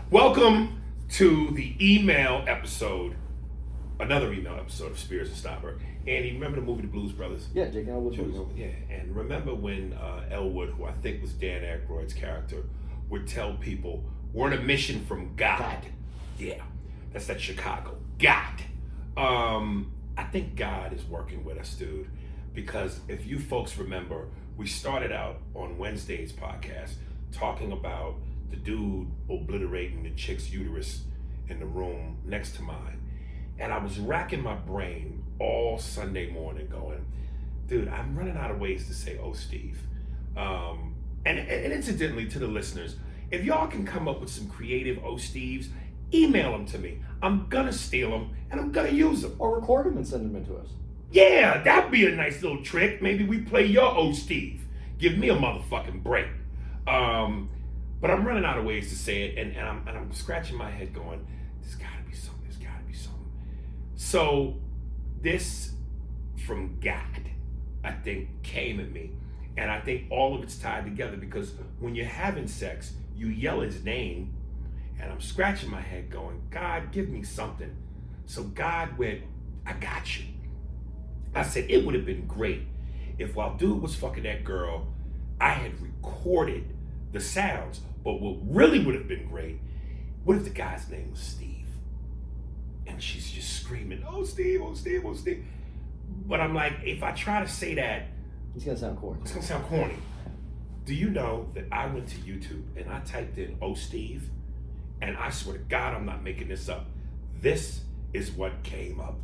Welcome to the email episode, another email episode of Spears and Steinberg. Andy, remember the movie The Blues Brothers? Yeah, Jake and Elwood. Yeah, and remember when Elwood, who I think was Dan Aykroyd's character, would tell people, we're on a mission from God. Yeah, that's that Chicago. God. I think God is working with us, dude, because if you folks remember, we started out on Wednesday's podcast talking about the dude obliterating the chick's uterus in the room next to mine. And I was racking my brain all Sunday morning going, dude, I'm running out of ways to say, oh, Steve. And incidentally, to the listeners, if y'all can come up with some creative oh, Steves, email them to me. I'm gonna steal them and I'm gonna use them. Or record them and send them in to us. Yeah, that'd be a nice little trick. Maybe we play your oh, Steve. Give me a motherfucking break. But I'm running out of ways to say it, and I'm scratching my head going, there's gotta be something. So this from God, I think, came at me. And I think all of it's tied together because when you're having sex, you yell his name, and I'm scratching my head going, God, give me something. So God went, I got you. I said, it would have been great if while dude was fucking that girl, I had recorded the sounds. But what really would have been great, what if the guy's name was Steve? And she's just screaming, oh, Steve, oh, Steve, oh, Steve. But I'm like, if I try to say that, it's gonna sound corny. It's gonna sound corny. Do you know that I went to YouTube and I typed in, oh, Steve, and I swear to God, I'm not making this up. This is what came up.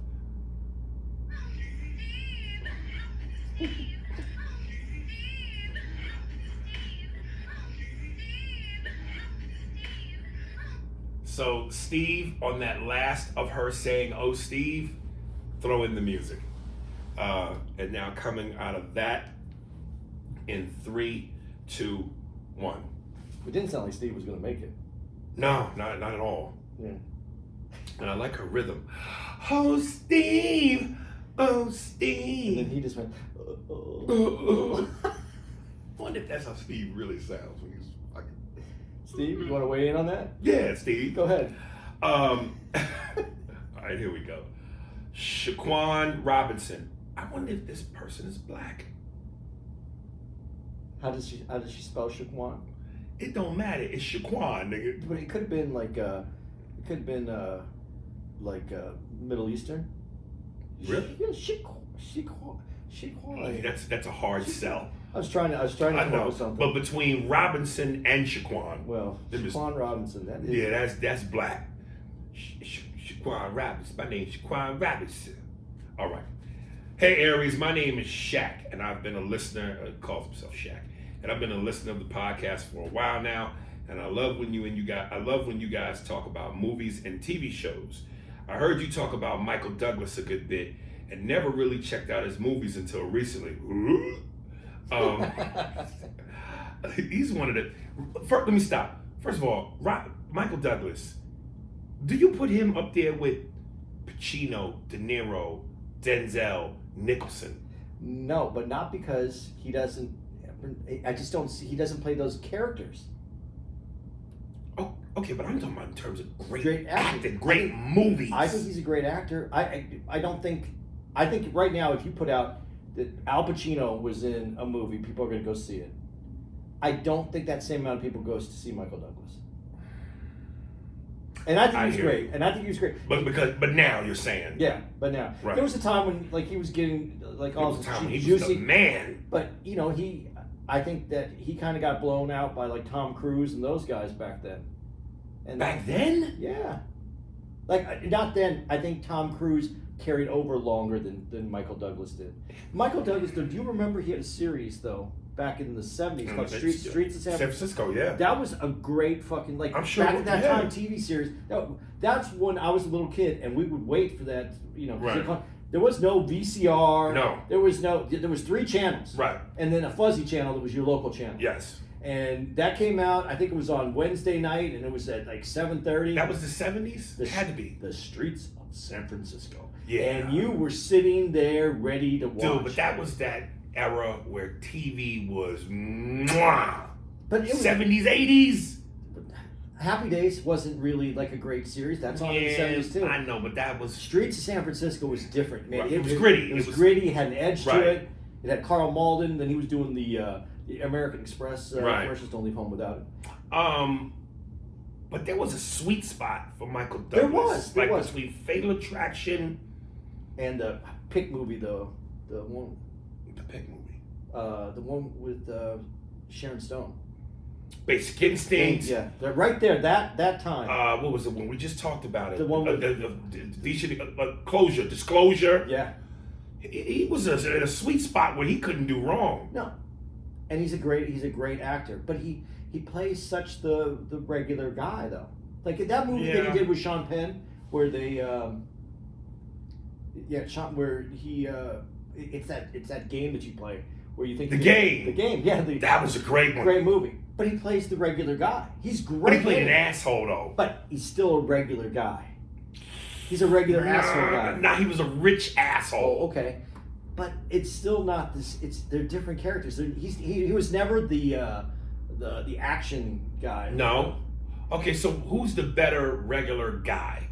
So Steve, on that last of her saying, oh, Steve, throw in the music. And now coming out of that in 3, 2, 1. It didn't sound like Steve was going to make it. No, not at all. Yeah. And I like her rhythm. Oh, Steve. Oh, Steve. And then he just went, I wonder if that's how Steve really sounds when he's fucking. Steve, you want to weigh in on that? Yeah, Steve. Go ahead. All right, here we go. Shaquan Robinson. I wonder if this person is black. How does she spell Shaquan? It don't matter. It's Shaquan, nigga. But it could have been Middle Eastern. Really? Yeah, Shaquan. That's a hard sell. I was trying to come up with something. But between Robinson and Shaquan. Well, Shaquan Robinson. That is. Yeah, that's black. Shaquan Robinson. My name's Shaquan Robinson. All right. Hey Aries, my name is Shaq, and I've been a listener. Calls himself Shaq, and I've been a listener of the podcast for a while now. And I love when you guys talk about movies and TV shows. I heard you talk about Michael Douglas a good bit, and never really checked out his movies until recently. He's one of the. Let me stop. First of all, Michael Douglas. Do you put him up there with Pacino, De Niro, Denzel, Nicholson? No, but not because he doesn't. I just don't see. He doesn't play those characters. Oh, okay, but I'm talking about in terms of great acting, acting, great movies. I think he's a great actor. I don't think. I think right now, if you put out that Al Pacino was in a movie, people are going to go see it. I don't think that same amount of people goes to see Michael Douglas. And I think he was great. But now you're saying. Yeah, but now. Right. There was a time when he was getting all this he juicy. was the man. But I think that he kind of got blown out by Tom Cruise and those guys back then. And back then? Yeah. Not then. I think Tom Cruise carried over longer than Michael Douglas did. Michael Douglas, do you remember he had a series though? Back in the 70s called Streets of San Francisco, yeah. That was a great fucking, I'm sure, back at that time TV series. That's when I was a little kid and we would wait for that, Right. There was no VCR. No. There was 3 channels. Right. And then a fuzzy channel that was your local channel. Yes. And that came out, I think it was on Wednesday night, and it was at 7:30. That was the 70s? It had to be. The Streets of San Francisco. Yeah. And you were sitting there ready to watch. Dude, but that was that era where TV was mwah. But it was 70s, 80s. Happy Days wasn't really like a great series. That's on in the 70s too. I know, but that was... Streets of San Francisco was different, man. Right. It was gritty. It was gritty. It had an edge right. to it. It had Carl Malden. Then he was doing the American Express right. commercials. Don't leave home without it. But there was a sweet spot for Michael Douglas. There was. Between Fatal Attraction and the Pick movie, the one. The Pick movie. The one with Sharon Stone. Basic Instinct. Yeah, right there. That time. What was the one we just talked about? It. The one with Closure, Disclosure. Yeah. He was in a sweet spot where he couldn't do wrong. No, and he's a great actor, but he plays such the regular guy though. Like in that movie that he did with Sean Penn, where they it's that game that you play where you think the game, that was a great one. Great movie. But he plays the regular guy. He's great. But he played an asshole though. But he's still a regular guy. He's a regular asshole guy. Nah, he was a rich asshole. Oh, okay. But it's still not this. They're different characters. He was never the action guy. No. Okay, so who's the better regular guy?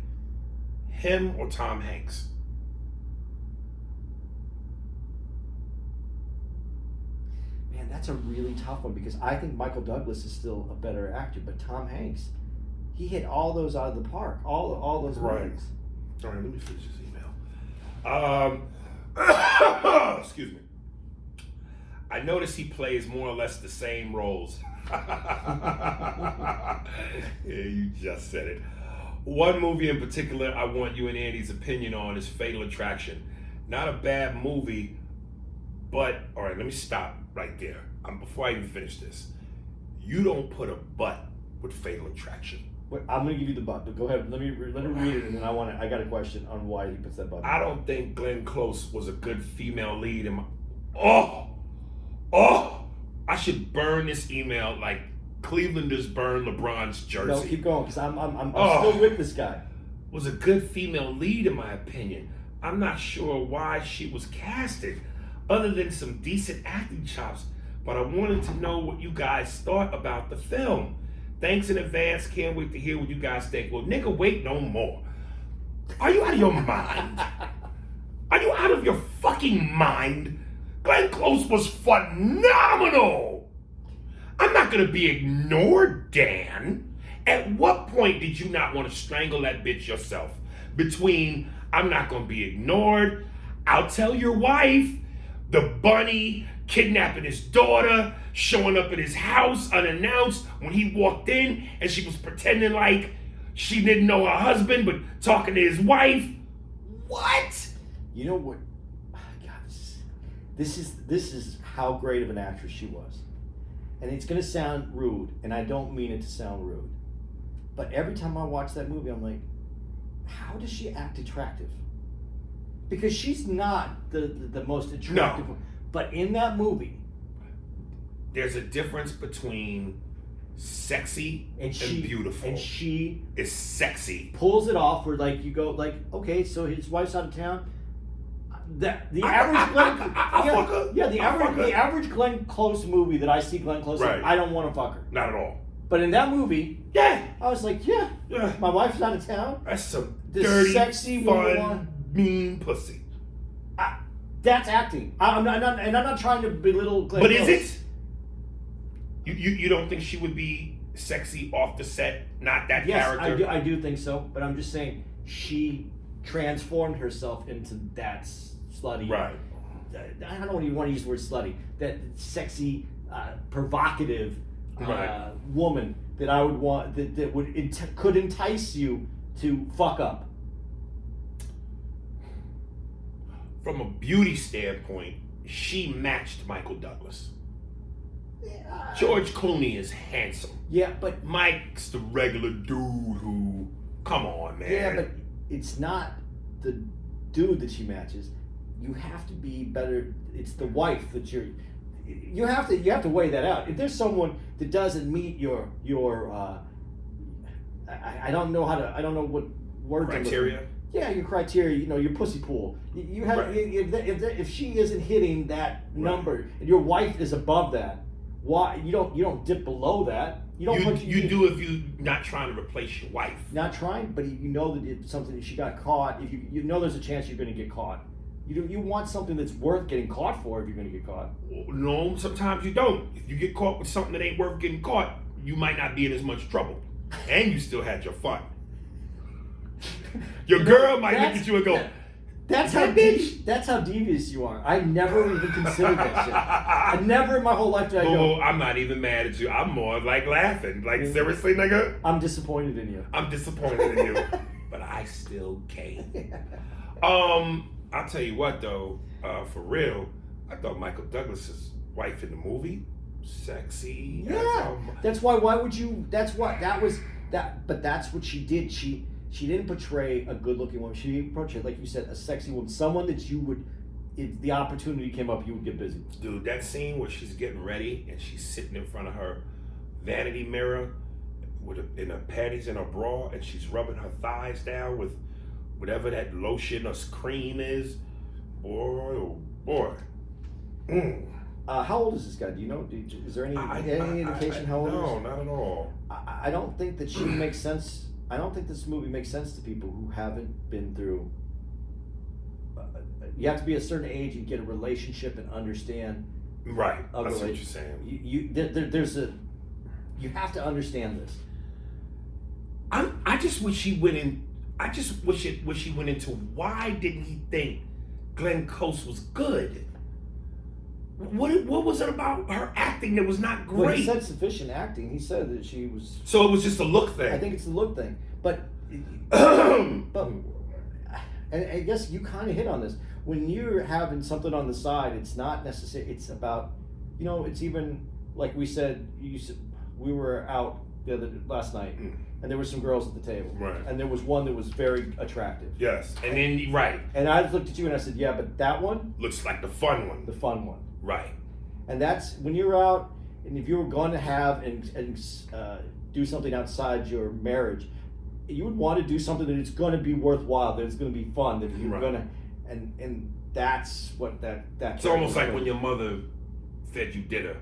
Him or Tom Hanks? Man, that's a really tough one because I think Michael Douglas is still a better actor, but Tom Hanks, he hit all those out of the park. All those movies. All right, let me finish this email. Excuse me. I notice he plays more or less the same roles. Yeah, you just said it. One movie in particular I want you and Andy's opinion on is Fatal Attraction. Not a bad movie, but, all right, let me stop right there. Before I even finish this. You don't put a but with Fatal Attraction. Wait, I'm going to give you the but, but go ahead. Let me read it, and then I got a question on why he puts that but. I don't think Glenn Close was a good female lead in my... I should burn this email like Clevelanders burn LeBron's jersey. No, keep going, because I'm still with this guy. Was a good female lead in my opinion. I'm not sure why she was casted, other than some decent acting chops, but I wanted to know what you guys thought about the film. Thanks in advance. Can't wait to hear what you guys think. Well, nigga, wait no more. Are you out of your mind? Are you out of your fucking mind? Glenn Close was phenomenal. I'm not going to be ignored, Dan. At what point did you not want to strangle that bitch yourself? Between I'm not going to be ignored, I'll tell your wife, the bunny kidnapping his daughter, showing up at his house unannounced when he walked in and she was pretending like she didn't know her husband but talking to his wife. What? You know what? God, this is how great of an actress she was. And it's going to sound rude, and I don't mean it to sound rude. But every time I watch that movie, I'm like, how does she act attractive? Because she's not the most attractive one. But in that movie, there's a difference between sexy and beautiful. And she is sexy. Pulls it off where like you go like, okay, so his wife's out of town. The average Glenn Close movie that I see Glenn Close in, I don't want to fuck her. Not at all. But in that movie, I was like, my wife's out of town. That's some this dirty, sexy, fun, mean pussy. That's acting. I'm not trying to belittle Glenn But Close. is it? You don't think she would be sexy off the set? Not that character? Yes, I do think so. But I'm just saying she transformed herself into that slutty. Right. I don't even want to use the word slutty. That sexy, provocative woman that I would want that could entice you to fuck up. From a beauty standpoint, she matched Michael Douglas. Yeah. George Clooney is handsome. Yeah, but Mike's the regular dude who, come on, man. Yeah, but it's not the dude that she matches. You have to be better. It's the wife that you have to weigh that out. If there's someone that doesn't meet your I don't know what word criteria. Your criteria, your pussy pool. You have if she isn't hitting that number and your wife is above that, why you don't dip below that? You don't punch. You do if you're not trying to replace your wife. Not trying, but you know that it's something that she got caught. If you know there's a chance you're going to get caught. You want something that's worth getting caught for if you're going to get caught. No, sometimes you don't. If you get caught with something that ain't worth getting caught, you might not be in as much trouble, and you still had your fun. Your girl might look at you and go, That's how devious you are. I never even considered that shit. I never in my whole life did I go. Oh, I'm not even mad at you. I'm more like laughing. Like, seriously, nigga? I'm disappointed in you. I'm disappointed in you. But I still came. I'll tell you what, though, for real, I thought Michael Douglas's wife in the movie, sexy. Yeah. That's why would you, that's what she did. She didn't portray a good-looking woman. She portrayed, like you said, a sexy woman. Someone that you would, if the opportunity came up, you would get busy. Dude, that scene where she's getting ready and she's sitting in front of her vanity mirror in her panties and her bra, and she's rubbing her thighs down with whatever that lotion or cream is. Boy, oh boy. How old is this guy? Do you know? Is there any indication how old he is? No, not at all. I don't think that she makes sense. I don't think this movie makes sense to people who haven't been through. You have to be a certain age and get a relationship and understand. Right, that's what you're saying. You have to understand this. I just wish she went in. I just wish she went into why didn't he think Glenn Close was good? What was it about her acting that was not great? Well, he said sufficient acting. He said that she was. So it was just a look thing. I think it's the look thing, but and I guess you kind of hit on this. When you're having something on the side, it's not necessary. It's about, it's even like we said. We were out last night, and there were some girls at the table, right? And there was one that was very attractive. Yes, and then right. And I looked at you and I said, "Yeah, but that one looks like the fun one." The fun one. Right. And that's when you're out, and if you were going to have and do something outside your marriage, you would want to do something that it's going to be worthwhile, that it's going to be fun, that you're going to, and that's what that. It's almost like when your mother fed you dinner,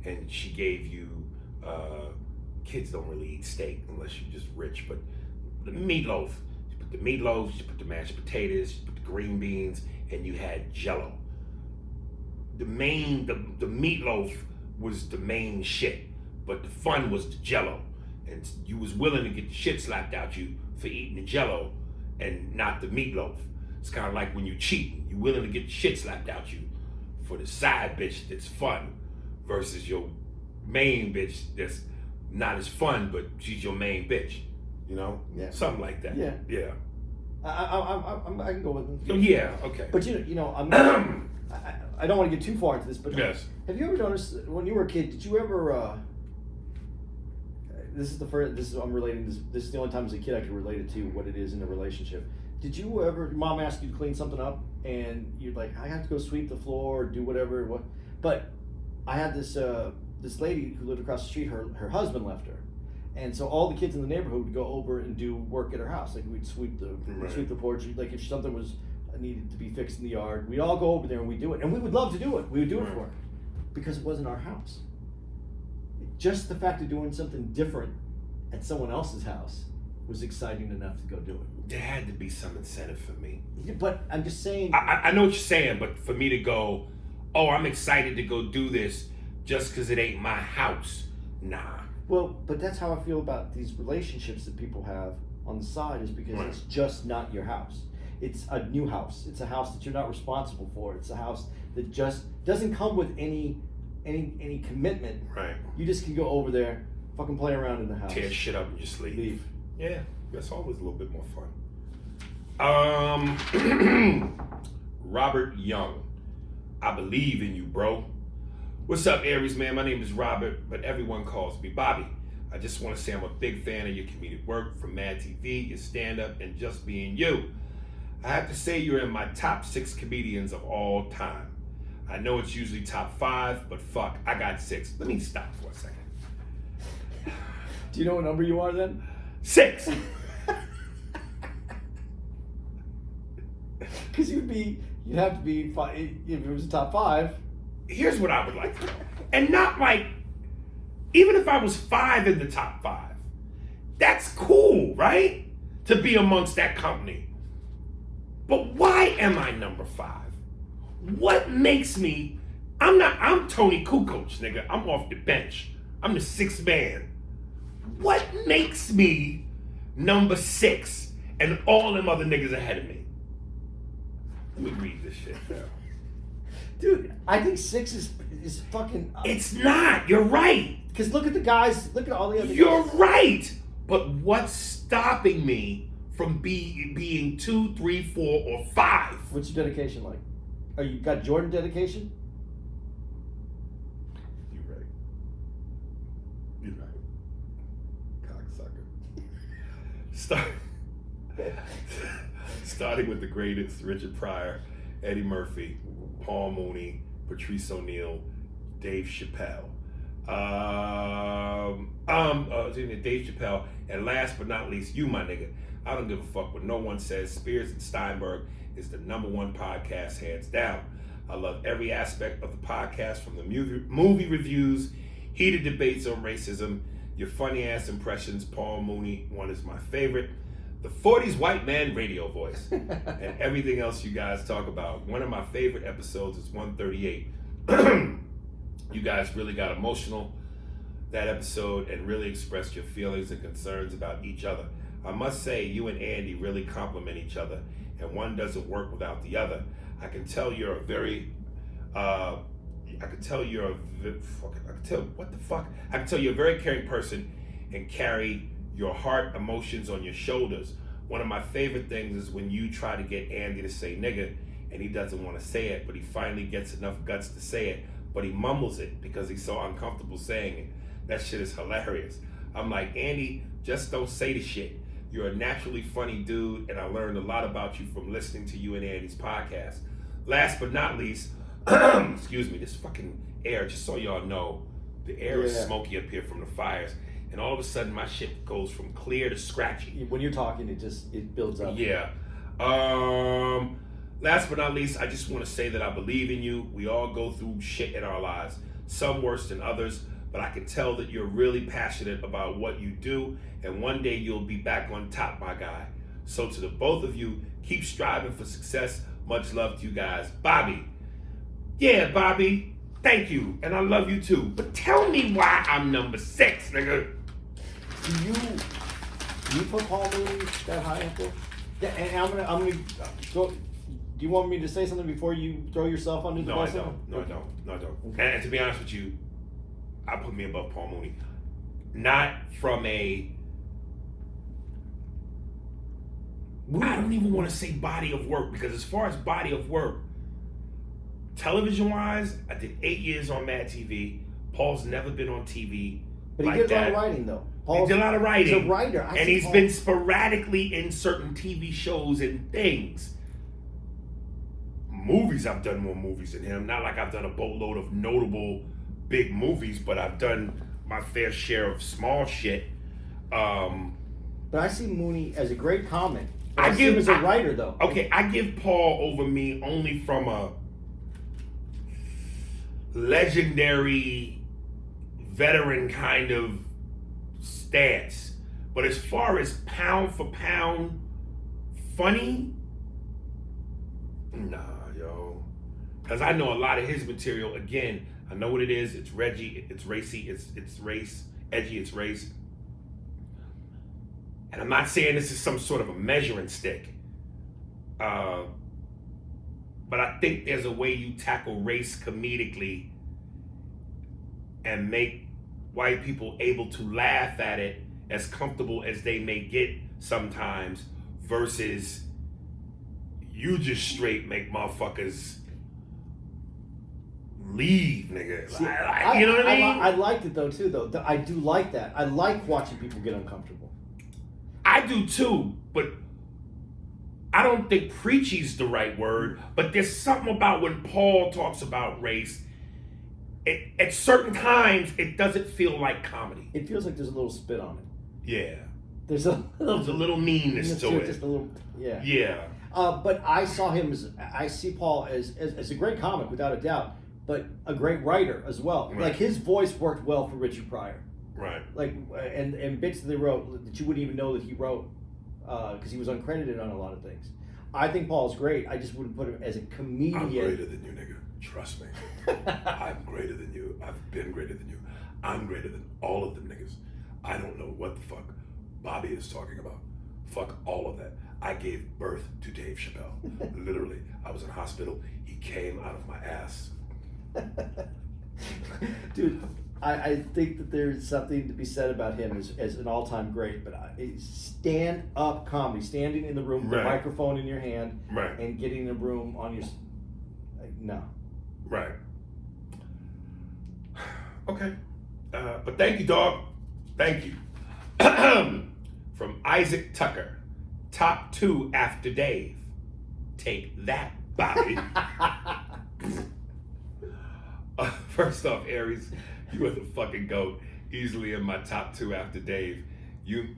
and she gave you. Kids don't really eat steak unless you're just rich, but the meatloaf. You put the meatloaf, you put the mashed potatoes, you put the green beans, and you had Jell-O. The meatloaf was the main shit, but the fun was the Jell-O, and you was willing to get the shit slapped out you for eating the Jell-O and not the meatloaf. It's kind of like when you cheating, you're willing to get the shit slapped out you for the side bitch that's fun versus your main bitch that's not as fun, but she's your main bitch, Yeah. something like that. Yeah. Yeah. I can go with it. Yeah. Okay. But I don't want to get too far into this, but yes. Have you ever noticed when you were a kid? Did you ever? This is the only time as a kid I could relate it to what it is in a relationship. Did you ever? Mom asked you to clean something up, and you're like, I have to go sweep the floor or do whatever. But I had this lady who lived across the street. Her husband left her, and so all the kids in the neighborhood would go over and do work at her house. Like we'd sweep the porch. Like if something was needed to be fixed in the yard, we'd all go over there and we'd do it, and we would love to do it. We would do it for her because it wasn't our house. Just the fact of doing something different at someone else's house was exciting enough to go do it. There had to be some incentive for me. But I'm just saying. I know what you're saying, but for me to go, oh, I'm excited to go do this just because it ain't my house. Nah. Well, but that's how I feel about these relationships that people have on the side is because it's just not your house. It's a new house. It's a house that you're not responsible for. It's a house that just doesn't come with any commitment. Right. You just can go over there, fucking play around in the house. Tear shit up and just leave. Yeah, that's always a little bit more fun. Robert Young, I believe in you, bro. What's up, Aries, man? My name is Robert, but everyone calls me Bobby. I just want to say I'm a big fan of your comedic work, from Mad TV, your stand-up, and just being you. I have to say you're in my top 6 comedians of all time. I know it's usually top 5, but fuck, I got 6. Let me stop for a second. Do you know what number you are then? 6. Because you'd have to be 5 if it was a top 5. Here's what I would like to know, and not like even if I was 5 in the top 5, that's cool, right? To be amongst that company. But why am I number 5? What makes me, I'm Tony Kukoc, nigga. I'm off the bench. I'm the 6th man. What makes me number 6 and all them other niggas ahead of me? Let me read this shit now. Dude, I think 6 is fucking... It's not. You're right. Because look at the guys. Look at all the other You're guys. right. But what's stopping me from being 2, 3, 4, or 5? What's your dedication like? Oh, you got Jordan dedication? You're right. You're right. Cocksucker. Starting with the greatest: Richard Pryor, Eddie Murphy, Paul Mooney, Patrice O'Neal, Dave Chappelle. Dave Chappelle, and last but not least, you, my nigga. I don't give a fuck what no one says. Spears and Steinberg is the #1 podcast, hands down. I love every aspect of the podcast, from the movie reviews, heated debates on racism, your funny ass impressions. Paul Mooney one is my favorite. The 40s white man radio voice, and everything else you guys talk about. One of my favorite episodes is 138. You guys really got emotional that episode and really expressed your feelings and concerns about each other. I must say, you and Andy really complement each other, and one doesn't work without the other. I can tell you're a very caring person and carry your heart, emotions on your shoulders. One of my favorite things is when you try to get Andy to say nigga, and he doesn't want to say it, but he finally gets enough guts to say it, but he mumbles it because he's so uncomfortable saying it. That shit is hilarious. I'm like, Andy, just don't say the shit. You're a naturally funny dude, and I learned a lot about you from listening to you and Andy's podcast. Last but not least, excuse me, this fucking air, just so y'all know, the air is smoky up here from the fires, and all of a sudden my shit goes from clear to scratchy. When you're talking, it builds up. Yeah. Last but not least, I just want to say that I believe in you. We all go through shit in our lives, some worse than others, but I can tell that you're really passionate about what you do, and one day you'll be back on top, my guy. So to the both of you, keep striving for success. Much love to you guys. Bobby. Yeah, Bobby, thank you, and I love you too. But tell me why I'm number 6, nigga. Do you put Paul Mooney that high up there? Yeah, and I'm gonna go. Do you want me to say something before you throw yourself under the bus? No, I don't. Okay. And to be honest with you, I put me above Paul Mooney. Not from I don't even want to say body of work, because as far as body of work, television-wise, I did 8 years on Mad TV. Paul's never been on TV. But he did a lot of writing, though. He did a lot of writing. He's a writer. And he's been sporadically in certain TV shows and things. Movies, I've done more movies than him. Not like I've done a boatload of notable big movies, but I've done my fair share of small shit. But I see Mooney as a great comic. I see him as a writer, though. Okay, I give Paul over me only from a legendary veteran kind of stance. But as far as pound for pound funny, nah, yo. Because I know a lot of his material. Again, I know what it is. It's Reggie, it's racy, it's race, edgy, it's race. And I'm not saying this is some sort of a measuring stick. But I think there's a way you tackle race comedically and make white people able to laugh at it as comfortable as they may get sometimes, versus you just straight make motherfuckers leave, nigga. See, you know what I mean? I liked it though too. Though I do like that. I like watching people get uncomfortable. I do too, but I don't think preachy's the right word. But there's something about when Paul talks about race. At certain times, it doesn't feel like comedy. It feels like there's a little spit on it. Yeah. There's a little meanness to it. Just a little, yeah. Yeah. But I see Paul as a great comic without a doubt, but a great writer as well. Right. Like his voice worked well for Richard Pryor. Right. Like, and bits that they wrote that you wouldn't even know that he wrote, because he was uncredited on a lot of things. I think Paul's great. I just wouldn't put him as a comedian. I'm greater than you, nigga. Trust me. I'm greater than you. I've been greater than you. I'm greater than all of them niggas. I don't know what the fuck Bobby is talking about. Fuck all of that. I gave birth to Dave Chappelle. Literally. I was in hospital. He came out of my ass. Dude, I think that there's something to be said about him as an all-time great, but stand-up comedy, standing in the room with a microphone in your hand and getting in the room on your... no. Right. Okay. But thank you, dog. Thank you. From Isaac Tucker. Top 2 after Dave. Take that, Bobby. First off, Aries, you are the fucking GOAT. Easily in my top 2 after Dave. You,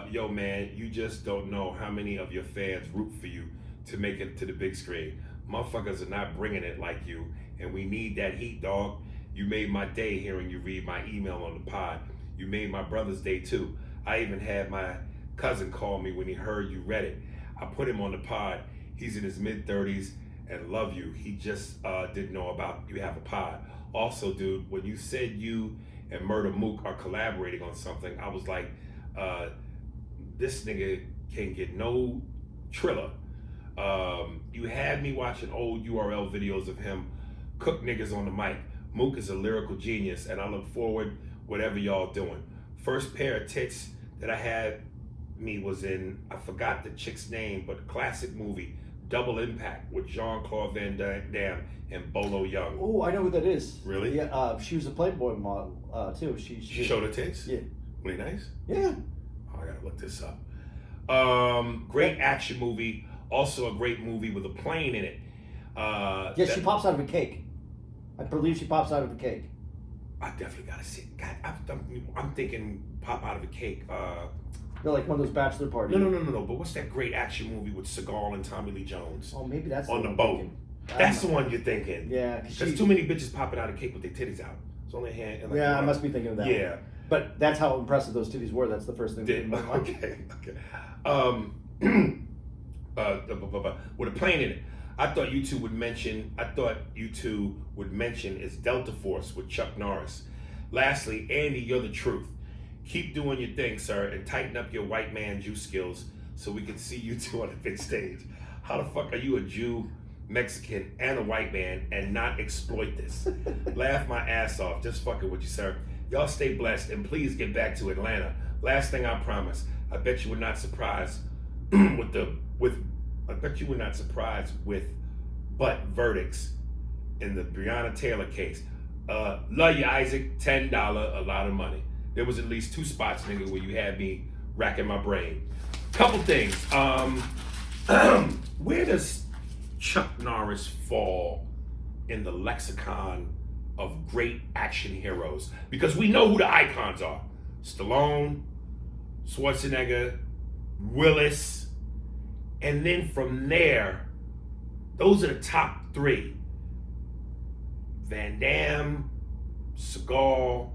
yo man, you just don't know how many of your fans root for you to make it to the big screen. Motherfuckers are not bringing it like you, and we need that heat, dog. You made my day hearing you read my email on the pod. You made my brother's day too. I even had my cousin call me when he heard you read it. I put him on the pod. He's in his mid-30s and love you. He just didn't know about you have a pod. Also, dude, when you said you and Murder Mook are collaborating on something, I was like, this nigga can't get no Triller. You had me watching old URL videos of him cook niggas on the mic. Mook is a lyrical genius, and I look forward whatever y'all doing. First pair of tits that I had me was in, I forgot the chick's name, but classic movie, Double Impact with Jean-Claude Van Damme and Bolo Young. Oh, I know who that is. Really? Yeah, she was a Playboy model too. She showed her tits? Yeah. Really nice? Yeah. Oh, I gotta look this up. Great action movie. Also a great movie with a plane in it. She pops out of a cake. I believe she pops out of a cake. I definitely gotta see it. God, I'm thinking pop out of a cake. They're like one of those bachelor parties. No. But what's that great action movie with Seagal and Tommy Lee Jones? Oh, maybe that's on the boat. That's the one you're thinking. Yeah, there's too many bitches popping out of cake with their titties out. It's only a hand. And like I must be thinking of that. Yeah, one. But that's how impressive those titties were. That's the first thing that came to my mind. Okay. With a plane in it. I thought you two would mention is Delta Force with Chuck Norris. Lastly, Andy, you're the truth. Keep doing your thing, sir, and tighten up your white man Jew skills so we can see you two on the big stage. How the fuck are you a Jew, Mexican, and a white man and not exploit this? Laugh my ass off. Just fucking with you, sir. Y'all stay blessed and please get back to Atlanta. Last thing I promise. I bet you were not surprised but verdicts in the Breonna Taylor case. Love you, Isaac. $10, a lot of money. There was at least 2 spots, nigga, where you had me racking my brain. Couple things. Where does Chuck Norris fall in the lexicon of great action heroes? Because we know who the icons are. Stallone, Schwarzenegger, Willis, and then from there, those are the top 3. Van Damme, Seagal,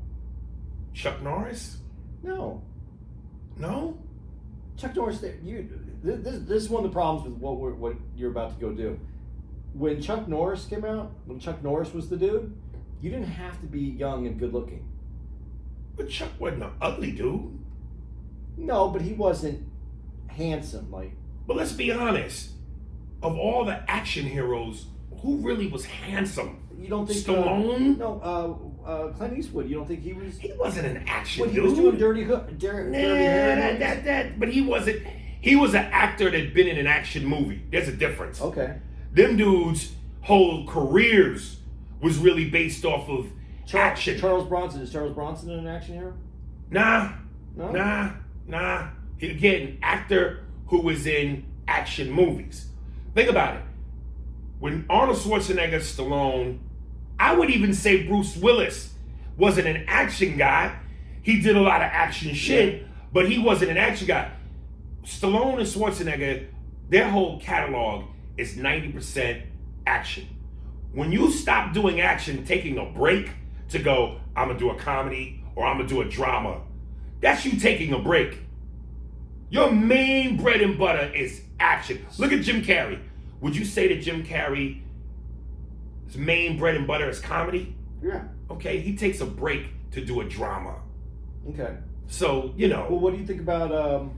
Chuck Norris? No. Chuck Norris, this is one of the problems with what you're about to go do. When Chuck Norris came out, when Chuck Norris was the dude, you didn't have to be young and good looking. But Chuck wasn't an ugly dude. No, but he wasn't handsome. But let's be honest. Of all the action heroes, who really was handsome? You don't think Stallone? Clint Eastwood. You don't think he was? He wasn't an action dude. He was doing Dirty But he wasn't. He was an actor that'd been in an action movie. There's a difference. Okay. Them dudes' whole careers was really based off of action. Charles Bronson. Is Charles Bronson an action hero? Nah. No? Nah. Again, actor who was in action movies. Think about it. When Arnold Schwarzenegger, Stallone, I would even say Bruce Willis wasn't an action guy. He did a lot of action shit, but he wasn't an action guy. Stallone and Schwarzenegger, their whole catalog is 90% action. When you stop doing action, taking a break to go, I'm gonna do a comedy or I'm gonna do a drama. That's you taking a break. Your main bread and butter is action. Look at Jim Carrey. Would you say that Jim Carrey's main bread and butter is comedy? Yeah. Okay, he takes a break to do a drama. Okay. So, Well, what do you think about, I'm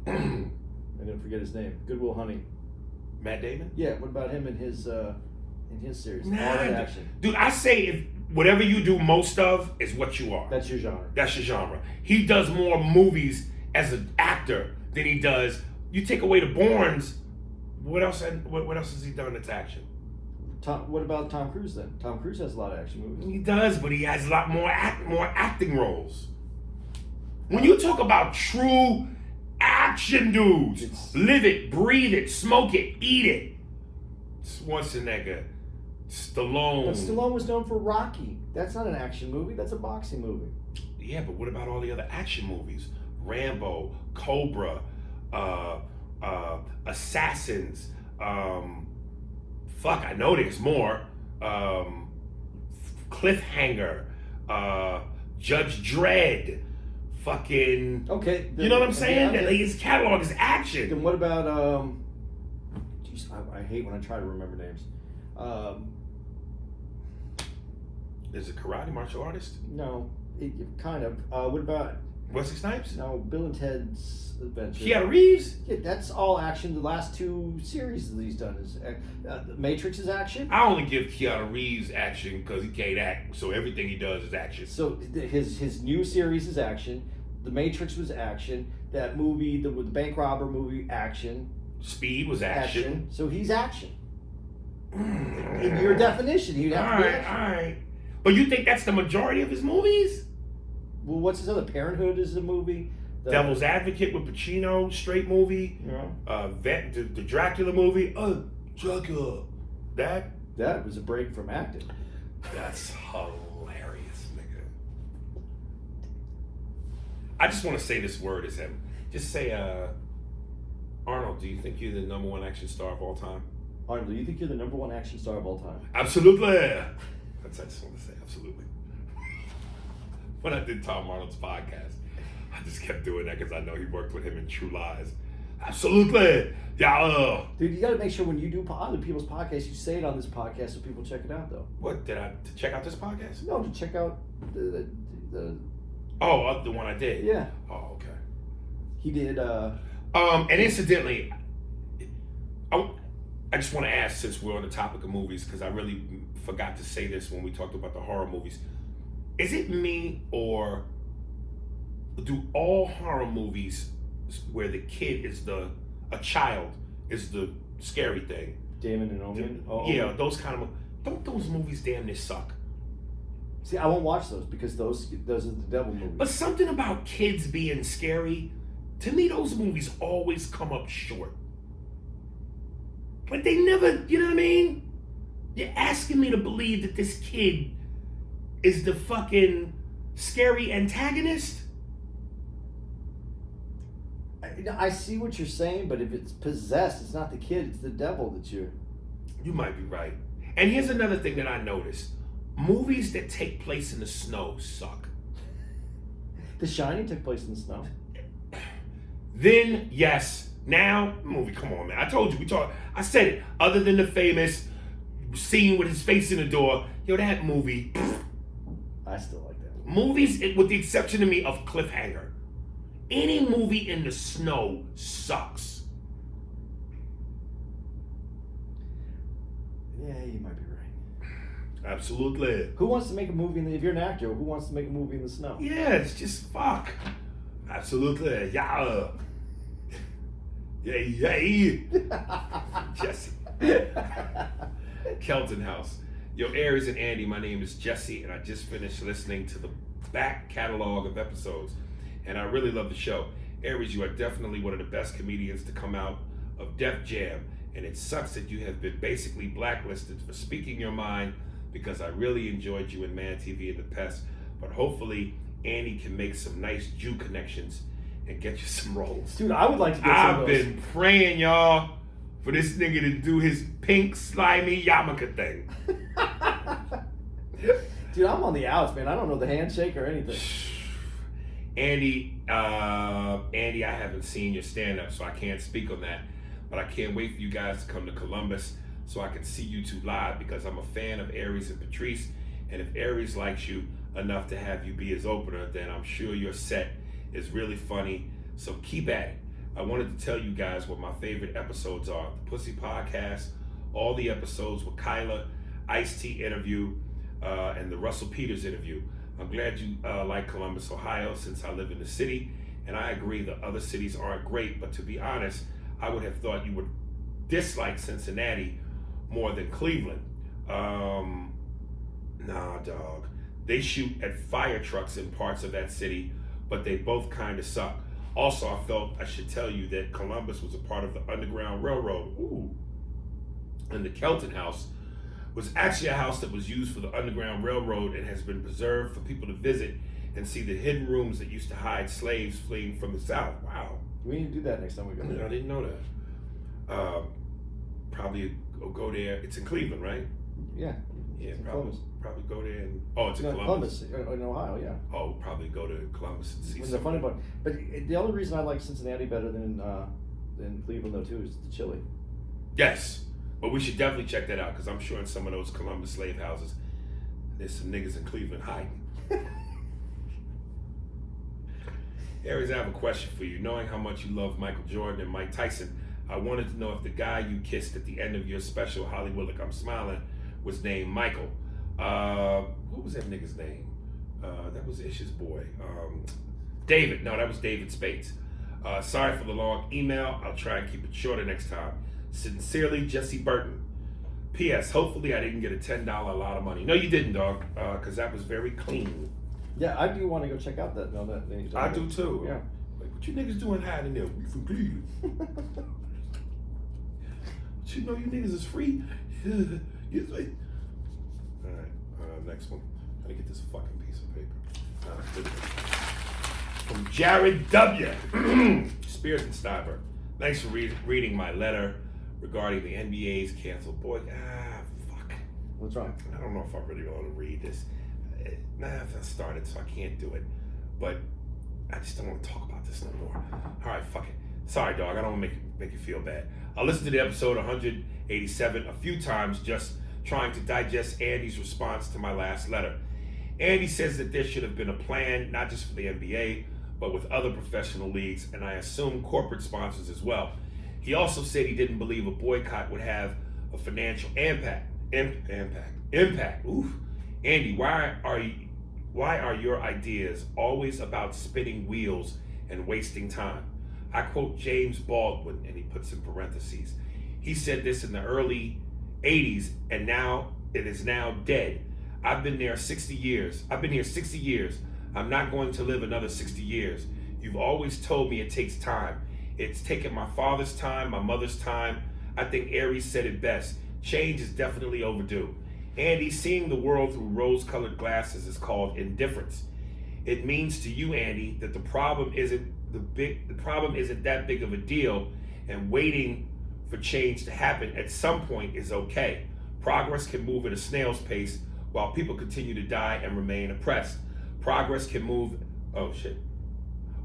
going to forget his name. Good Will Hunting. Matt Damon? Yeah, what about him in his series? Nah, All in action. Dude, I say if whatever you do most of is what you are. That's your genre. That's your genre. He does more movies as an actor than he does. You take away the Bournes, what else has he done that's action? What about Tom Cruise then? Tom Cruise has a lot of action movies. He does, but he has a lot more acting roles. When you talk about true action dudes, live it, breathe it, smoke it, eat it. Schwarzenegger, Stallone. But Stallone was known for Rocky. That's not an action movie. That's a boxing movie. Yeah, but what about all the other action movies? Rambo, Cobra, Assassins. I know there's more. Cliffhanger, Judge Dredd. Fucking. Okay. You know what I'm saying? That his catalog is action. Then what about geez, I hate when I try to remember names. Is it karate martial artist? No, kind of. What about Wesley Snipes? No, Bill and Ted's Adventure. Keanu Reeves? Yeah, that's all action. The last two series that he's done is Matrix is action. I only give Keanu Reeves action because he can't act, so everything he does is action. So his new series is action. The Matrix was action. That movie, the bank robber movie, action. Speed was action. So he's action. In your definition, he'd have to be action. All right. But you think that's the majority of his movies? Well, what's his other? Parenthood is a movie. Devil's Advocate with Pacino, straight movie. Yeah. The Dracula movie. Dracula. That was a break from acting. That's hilarious, nigga. I just want to say this word as him. Just say, Arnold, do you think you're the number one action star of all time? Arnold, do you think you're the number one action star of all time? Absolutely. That's what I just want to say. Absolutely. When I did Tom Arnold's podcast, I just kept doing that because I know he worked with him in True Lies. Absolutely. Yeah. Dude, you got to make sure when you do other people's podcasts, you say it on this podcast so people check it out, though. What, to check out this podcast? No, to check out the Oh, the one I did? Yeah. Oh, okay. He did, And incidentally, I just want to ask, since we're on the topic of movies, because I really forgot to say this when we talked about the horror movies. Is it me, or do all horror movies where the kid is a child is the scary thing? Damon and Omen? Yeah, those kind of, don't those movies damn near suck? See, I won't watch those because those are the devil movies. But something about kids being scary, to me those movies always come up short. But they never, you know what I mean? You're asking me to believe that this kid is the fucking scary antagonist? I see what you're saying, but if it's possessed, it's not the kid, it's the devil that you're... You might be right. And here's another thing that I noticed. Movies that take place in the snow suck. The Shining took place in the snow. Then, yes. Now, movie, come on, man. I told you, I said it. Other than the famous scene with his face in the door, that movie. I still like that movie. Movies, with the exception of me, of Cliffhanger. Any movie in the snow sucks. Yeah, you might be right. Absolutely. Who wants to make a movie if you're an actor, who wants to make a movie in the snow? Yeah, it's just fuck. Absolutely. Yeah. Yay. Jesse. Kelton House. Yo, Aries and Andy, my name is Jesse, and I just finished listening to the back catalog of episodes, and I really love the show. Aries, you are definitely one of the best comedians to come out of Def Jam, and it sucks that you have been basically blacklisted for speaking your mind, because I really enjoyed you in Man TV in the past, but hopefully Andy can make some nice Jew connections and get you some roles. Dude, I would like to get some I've of those. been praying, y'all, for this nigga to do his pink slimy yarmulke thing. Dude, I'm on the outs, man. I don't know the handshake or anything. Andy, I haven't seen your stand-up, so I can't speak on that. But I can't wait for you guys to come to Columbus so I can see you two live, because I'm a fan of Aries and Patrice. And if Aries likes you enough to have you be his opener, then I'm sure your set is really funny. So keep at it. I wanted to tell you guys what my favorite episodes are. The Pussy Podcast, all the episodes with Kyla, Ice-T interview, and the Russell Peters interview. I'm glad you like Columbus, Ohio, since I live in the city. And I agree the other cities aren't great, but to be honest, I would have thought you would dislike Cincinnati more than Cleveland. Nah, dog. They shoot at fire trucks in parts of that city, but they both kind of suck. Also, I felt I should tell you that Columbus was a part of the Underground Railroad. Ooh. And the Kelton House was actually a house that was used for the Underground Railroad and has been preserved for people to visit and see the hidden rooms that used to hide slaves fleeing from the South. Wow. We need to do that next time we go there. I didn't know that. Probably go there. It's in Cleveland, right? Yeah. Yeah, It's in probably go there and it's in No, Columbus. in Ohio, yeah. Oh, probably go to Columbus and see. It's the funny part, but the only reason I like Cincinnati better than Cleveland though too is the chili. Yes, but we should definitely check that out, because I'm sure in some of those Columbus slave houses, there's some niggas in Cleveland hiding. Aries, I have a question for you. Knowing how much you love Michael Jordan and Mike Tyson, I wanted to know if the guy you kissed at the end of your special, Hollywood Like I'm Smiling, was named Michael. What was that nigga's name? That was Ish's boy. David. No, that was David Spates. Sorry for the long email. I'll try and keep it shorter next time. Sincerely, Jesse Burton. P.S. Hopefully I didn't get a $10 lot of money. No, you didn't, dog, because that was very clean. Yeah, I do want to go check out that. No, that I do too. Yeah. Like, what you niggas doing hiding there? We from Cleveland. But you know you niggas is free. Yes, right. All right, next one. Gotta get this fucking piece of paper. From Jared W. Spears and Steinberg. Thanks for reading my letter regarding the NBA's canceled fuck. What's wrong? I don't know if I really want to read this. I started, so I can't do it. But I just don't want to talk about this no more. All right, fuck it. Sorry, dog. I don't want to make you feel bad. I listened to the episode 187 a few times, just trying to digest Andy's response to my last letter. Andy says that there should have been a plan, not just for the NBA, but with other professional leagues, and I assume corporate sponsors as well. He also said he didn't believe a boycott would have a financial impact. Oof. Andy, why are your ideas always about spinning wheels and wasting time? I quote James Baldwin, and he puts in parentheses. He said this in the early 80s, and now it is now dead. I've been here 60 years. I'm not going to live another 60 years. You've always told me it takes time. It's taken my father's time, my mother's time. I think Aries said it best. Change is definitely overdue. Andy, seeing the world through rose-colored glasses is called indifference. It means to you, Andy, that the problem isn't that big of a deal, and waiting for change to happen at some point is okay. Progress can move at a snail's pace while people continue to die and remain oppressed. Progress can move. Oh shit.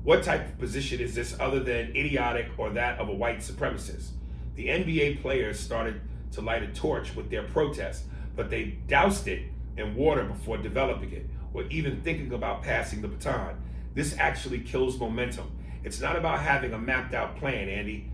What type of position is this other than idiotic or that of a white supremacist? The NBA players started to light a torch with their protest, but they doused it in water before developing it or even thinking about passing the baton. This actually kills momentum. It's not about having a mapped out plan, Andy.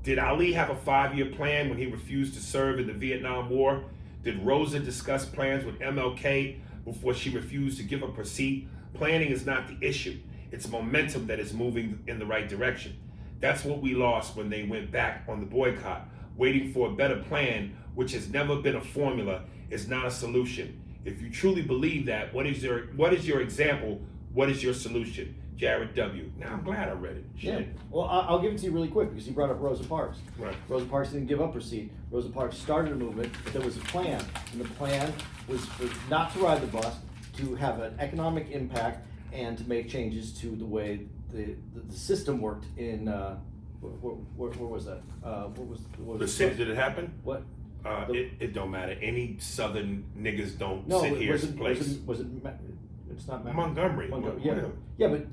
Did Ali have a 5-year plan when he refused to serve in the Vietnam War? Did Rosa discuss plans with MLK before she refused to give up her seat? Planning is not the issue. It's momentum that is moving in the right direction. That's what we lost when they went back on the boycott. Waiting for a better plan, which has never been a formula, is not a solution. If you truly believe that, what is your example? What is your solution? Jared W. Now I'm glad I read it. Shit. Yeah. Well, I'll give it to you really quick because you brought up Rosa Parks. Right. Rosa Parks didn't give up her seat. Rosa Parks started a movement, but there was a plan, and the plan was not to ride the bus, to have an economic impact, and to make changes to the way the system worked in. Where was that? What was the city? Did it happen? What? It don't matter. Any Southern niggas don't No, sit it here wasn't. and place. it's not Montgomery. Yeah, but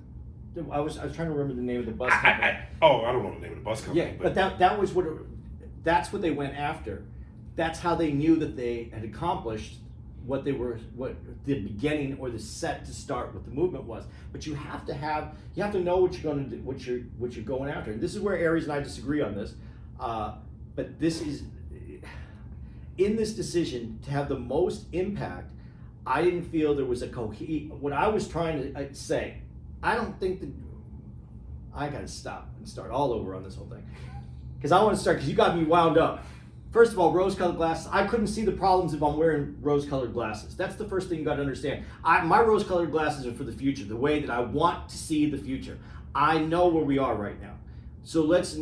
I was trying to remember the name of the bus company. I don't know the name of the bus company. Yeah, but that was that's what they went after. That's how they knew that they had accomplished what the beginning or the set to start what the movement was. But you have to know what you're going to do, what you're going after. And this is where Aries and I disagree on this. But this is in this decision to have the most impact. I didn't feel there was a what I was trying to say. I don't think that I got to stop and start all over on this whole thing because I want to start because you got me wound up. First of all, rose-colored glasses. I couldn't see the problems if I'm wearing rose-colored glasses. That's the first thing you got to understand. My rose-colored glasses are for the future, the way that I want to see the future. I know where we are right now. So let's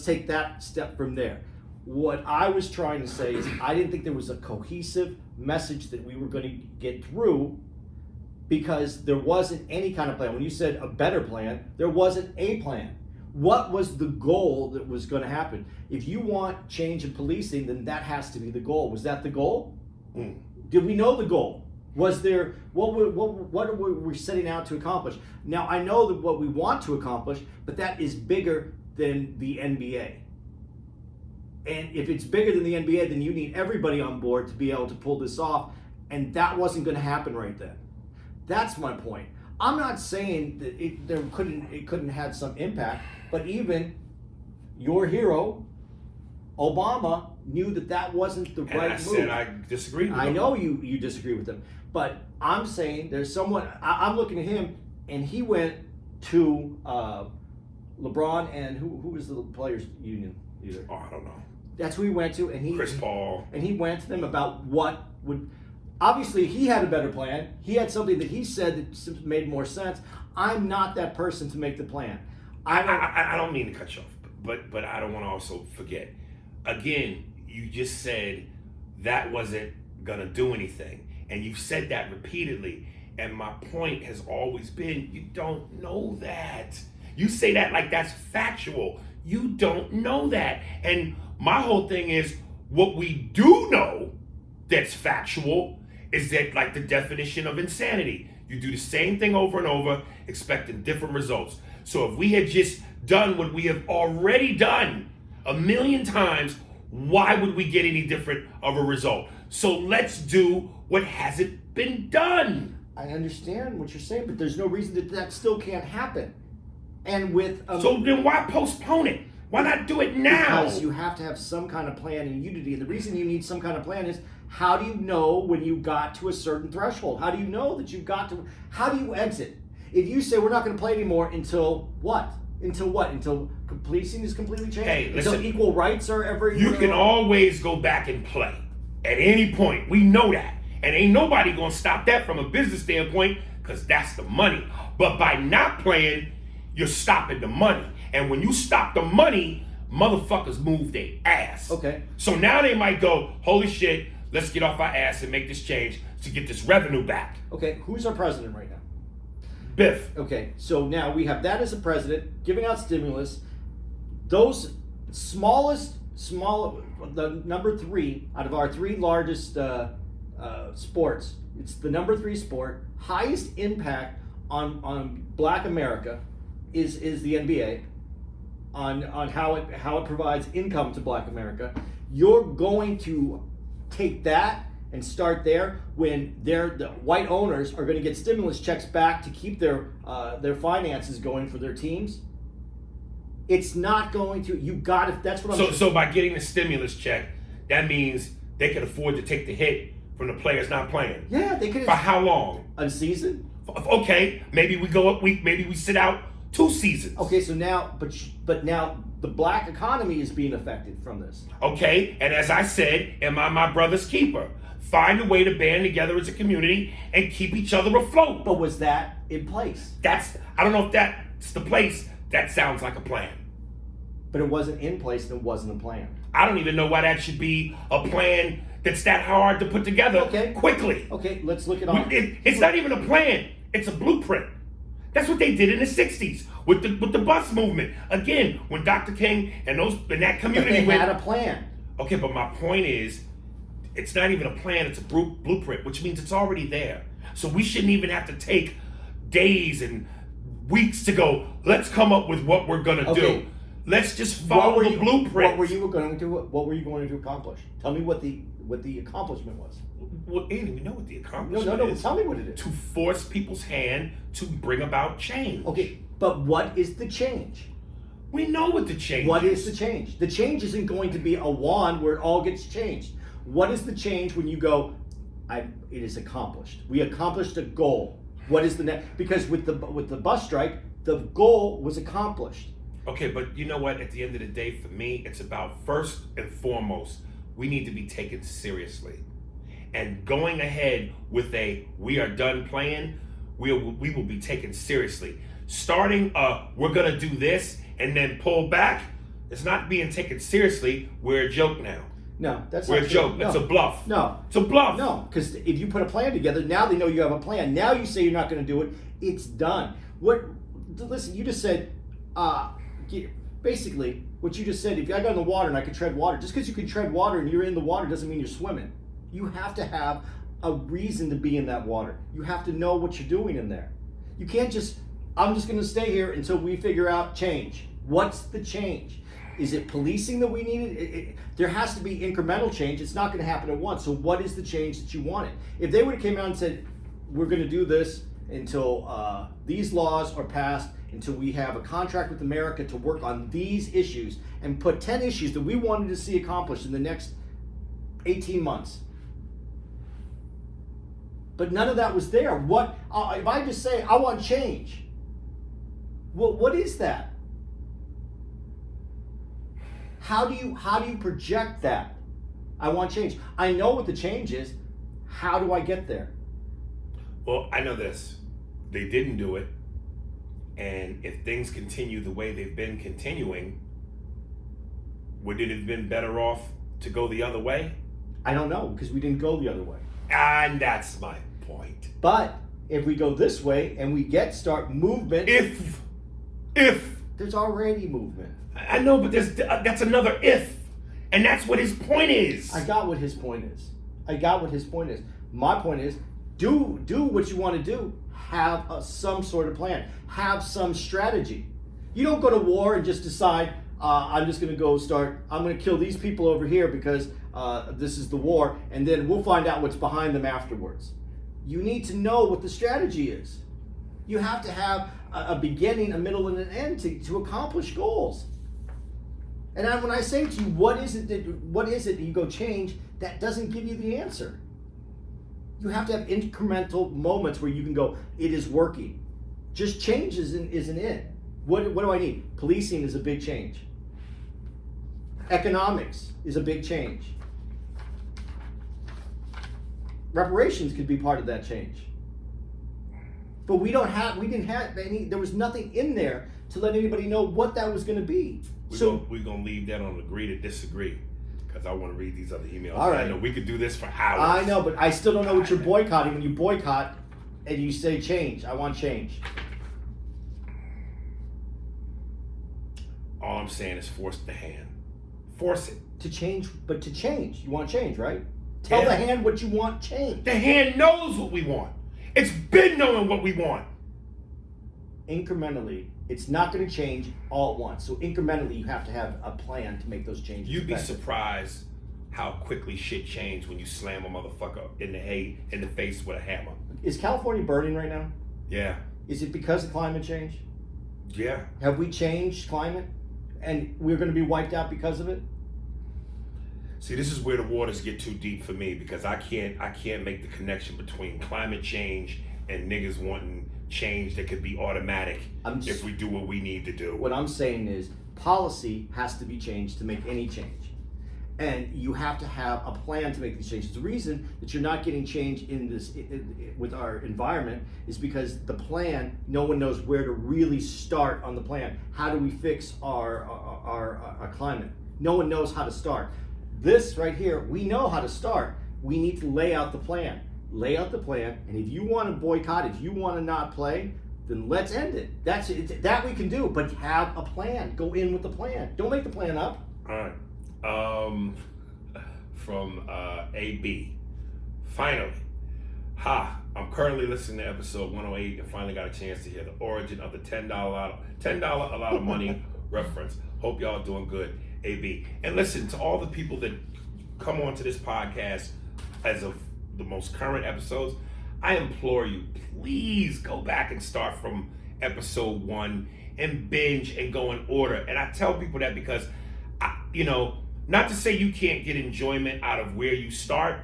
take that step from there. What I was trying to say is I didn't think there was a cohesive message that we were going to get through because there wasn't any kind of plan. When you said a better plan, there wasn't a plan. What was the goal that was going to happen? If you want change in policing, then that has to be the goal. Was that the goal? Did we know the goal? Was there what were we setting out to accomplish? Now I know that what we want to accomplish, but that is bigger than the NBA. And if it's bigger than the NBA, then you need everybody on board to be able to pull this off, and that wasn't going to happen right then. That's my point. I'm not saying that it couldn't have some impact, but even your hero, Obama, knew that wasn't the right move. Said I disagreed with him. I know you disagree with him, but I'm saying there's someone. I'm looking at him, and he went to LeBron and who was the players' union leader? Oh, I don't know. That's who he went to, and Chris Paul. And he went to them about what would. Obviously, he had a better plan. He had something that he said that made more sense. I'm not that person to make the plan. I don't mean to cut you off, but I don't want to also forget. Again, you just said that wasn't gonna do anything, and you've said that repeatedly. And my point has always been, you don't know that. You say that like that's factual. You don't know that. And my whole thing is, what we do know that's factual is that, like, the definition of insanity. You do the same thing over and over, expecting different results. So if we had just done what we have already done 1,000,000 times, why would we get any different of a result? So let's do what hasn't been done. I understand what you're saying, but there's no reason that still can't happen. And with so then why postpone it? Why not do it now? Because you have to have some kind of plan and unity. And the reason you need some kind of plan is, how do you know when you got to a certain threshold? How do you know that you've got to, how do you exit? If you say we're not going to play anymore until what? Until what? Until policing is completely changed? Hey, listen, until equal rights are ever... You can always go back and play at any point. We know that. And ain't nobody going to stop that from a business standpoint, because that's the money. But by not playing, you're stopping the money. And when you stop the money, motherfuckers move their ass. Okay. So now they might go, holy shit, let's get off our ass and make this change to get this revenue back. Okay, who's our president right now? Biff. Okay, so now we have that as a president, giving out stimulus. Those the number 3 out of our 3 largest sports, it's the number 3 sport, highest impact on Black America is the NBA. On how it provides income to Black America. You're going to take that and start there when the white owners are going to get stimulus checks back to keep their finances going for their teams. It's not going to. You got it. That's what I'm. So by getting the stimulus check, that means they can afford to take the hit from the players not playing. Yeah, they could. For how long? A season. Okay, maybe we go up. Maybe we sit out 2 seasons. Okay, so now, but now the Black economy is being affected from this. Okay, and as I said, am I my brother's keeper? Find a way to band together as a community and keep each other afloat. But was that in place? I don't know if that's the place. That sounds like a plan. But it wasn't in place and it wasn't a plan. I don't even know why that should be a plan that's that hard to put together quickly. Okay, let's look at all. It's not even a plan. It's a blueprint. That's what they did in the 60s with the bus movement. Again, when Dr. King and that community they had a plan. Okay, but my point is, it's not even a plan, it's a blueprint, which means it's already there. So we shouldn't even have to take days and weeks to go, let's come up with what we're going to do. Let's just follow the blueprint. What were you going to accomplish? Tell me what the accomplishment was. Well, Andy, we know what the accomplishment is. Tell me what it is. To force people's hand to bring about change. Okay, but what is the change? We know what the change is. What is the change? The change isn't going to be a wand where it all gets changed. What is the change when you go, it is accomplished. We accomplished a goal. What is the next? Because with the bus strike, the goal was accomplished. Okay, but you know what? At the end of the day, for me, it's about first and foremost, we need to be taken seriously. And going ahead with a we are done plan, we will be taken seriously. Starting we're gonna do this and then pull back, it's not being taken seriously. We're a joke now. No, that's we're not a joke. No. It's a bluff. No. It's a bluff. No, because if you put a plan together, now they know you have a plan. Now you say you're not going to do it. It's done. Listen, you just said, basically, what you just said, if I got in the water and I could tread water, just because you can tread water and you're in the water doesn't mean you're swimming. You have to have a reason to be in that water. You have to know what you're doing in there. You can't I'm just going to stay here until we figure out change. What's the change? Is it policing that we needed? There has to be incremental change. It's not going to happen at once. So what is the change that you wanted? If they would have came out and said, we're going to do this until these laws are passed, until we have a contract with America to work on these issues, and put 10 issues that we wanted to see accomplished in the next 18 months. But none of that was there. If I just say, I want change, what is that? How do you project that? I want change. I know what the change is. How do I get there? Well, I know this. They didn't do it. And if things continue the way they've been continuing, would it have been better off to go the other way? I don't know, because we didn't go the other way. And that's my point. But if we go this way and we start movement. If there's already movement. I know, but that's another if. And that's what his point is. I got what his point is. My point is, do what you want to do. Have some sort of plan. Have some strategy. You don't go to war and just decide, I'm just going to I'm going to kill these people over here because this is the war, and then we'll find out what's behind them afterwards. You need to know what the strategy is. You have to have a beginning, a middle, and an end to accomplish goals. And when I say to you, what is it that you go change, that doesn't give you the answer. You have to have incremental moments where you can go, it is working. Just change isn't it. What do I need? Policing is a big change. Economics is a big change. Reparations could be part of that change. But we didn't have any, there was nothing in there to let anybody know what that was going to be. We're going to leave that on agree to disagree, because I want to read these other emails. All right. I know we could do this for hours. I know, but I still don't know what you're boycotting when you boycott and you say change. I want change. All I'm saying is force the hand. Force it. To change. You want change, right? Tell the hand what you want change. The hand knows what we want. It's been knowing what we want. Incrementally, it's not going to change all at once. So incrementally, you have to have a plan to make those changes. You'd be surprised how quickly shit changed when you slam a motherfucker in the face with a hammer. Is California burning right now? Yeah. Is it because of climate change? Yeah. Have we changed climate, and we're going to be wiped out because of it? See, this is where the waters get too deep for me, because I can't make the connection between climate change and niggas wanting change that could be automatic if we do what we need to do. What I'm saying is policy has to be changed to make any change. And you have to have a plan to make these changes. The reason that you're not getting change with our environment is because the plan, no one knows where to really start on the plan. How do we fix our climate? No one knows how to start. This right here, we know how to start. We need to lay out the plan. Lay out the plan, and if you want to boycott, if you want to not play, then let's end it. That's it. That we can do, but have a plan. Go in with the plan. Don't make the plan up. All right. from AB. Finally. I'm currently listening to episode 108 and finally got a chance to hear the origin of the $10 a lot of money reference. Hope y'all doing good, AB. And listen, to all the people that come onto this podcast as of the most current episodes, I implore you, please go back and start from episode 1 and binge and go in order. And I tell people that because, not to say you can't get enjoyment out of where you start,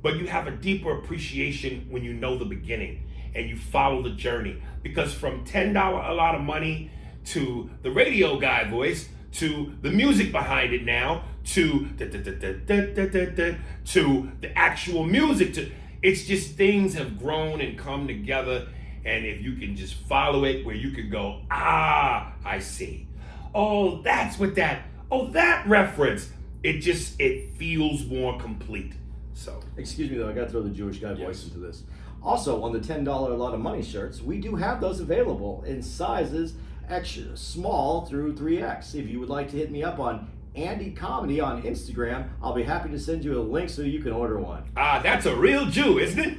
but you have a deeper appreciation when you know the beginning and you follow the journey. Because from $10 a lot of money to the radio guy voice, to the music behind it now, to the actual music, it's just things have grown and come together. And if you can just follow it, where you can go, I see. Oh, that's what that reference. It feels more complete. So, excuse me though, I got to throw the Jewish guy voice into this. Also, on the $10 a lot of money shirts, we do have those available in sizes extra small through 3X. If you would like to hit me up on Andy Comedy on Instagram, I'll be happy to send you a link so you can order one. That's a real Jew, isn't it?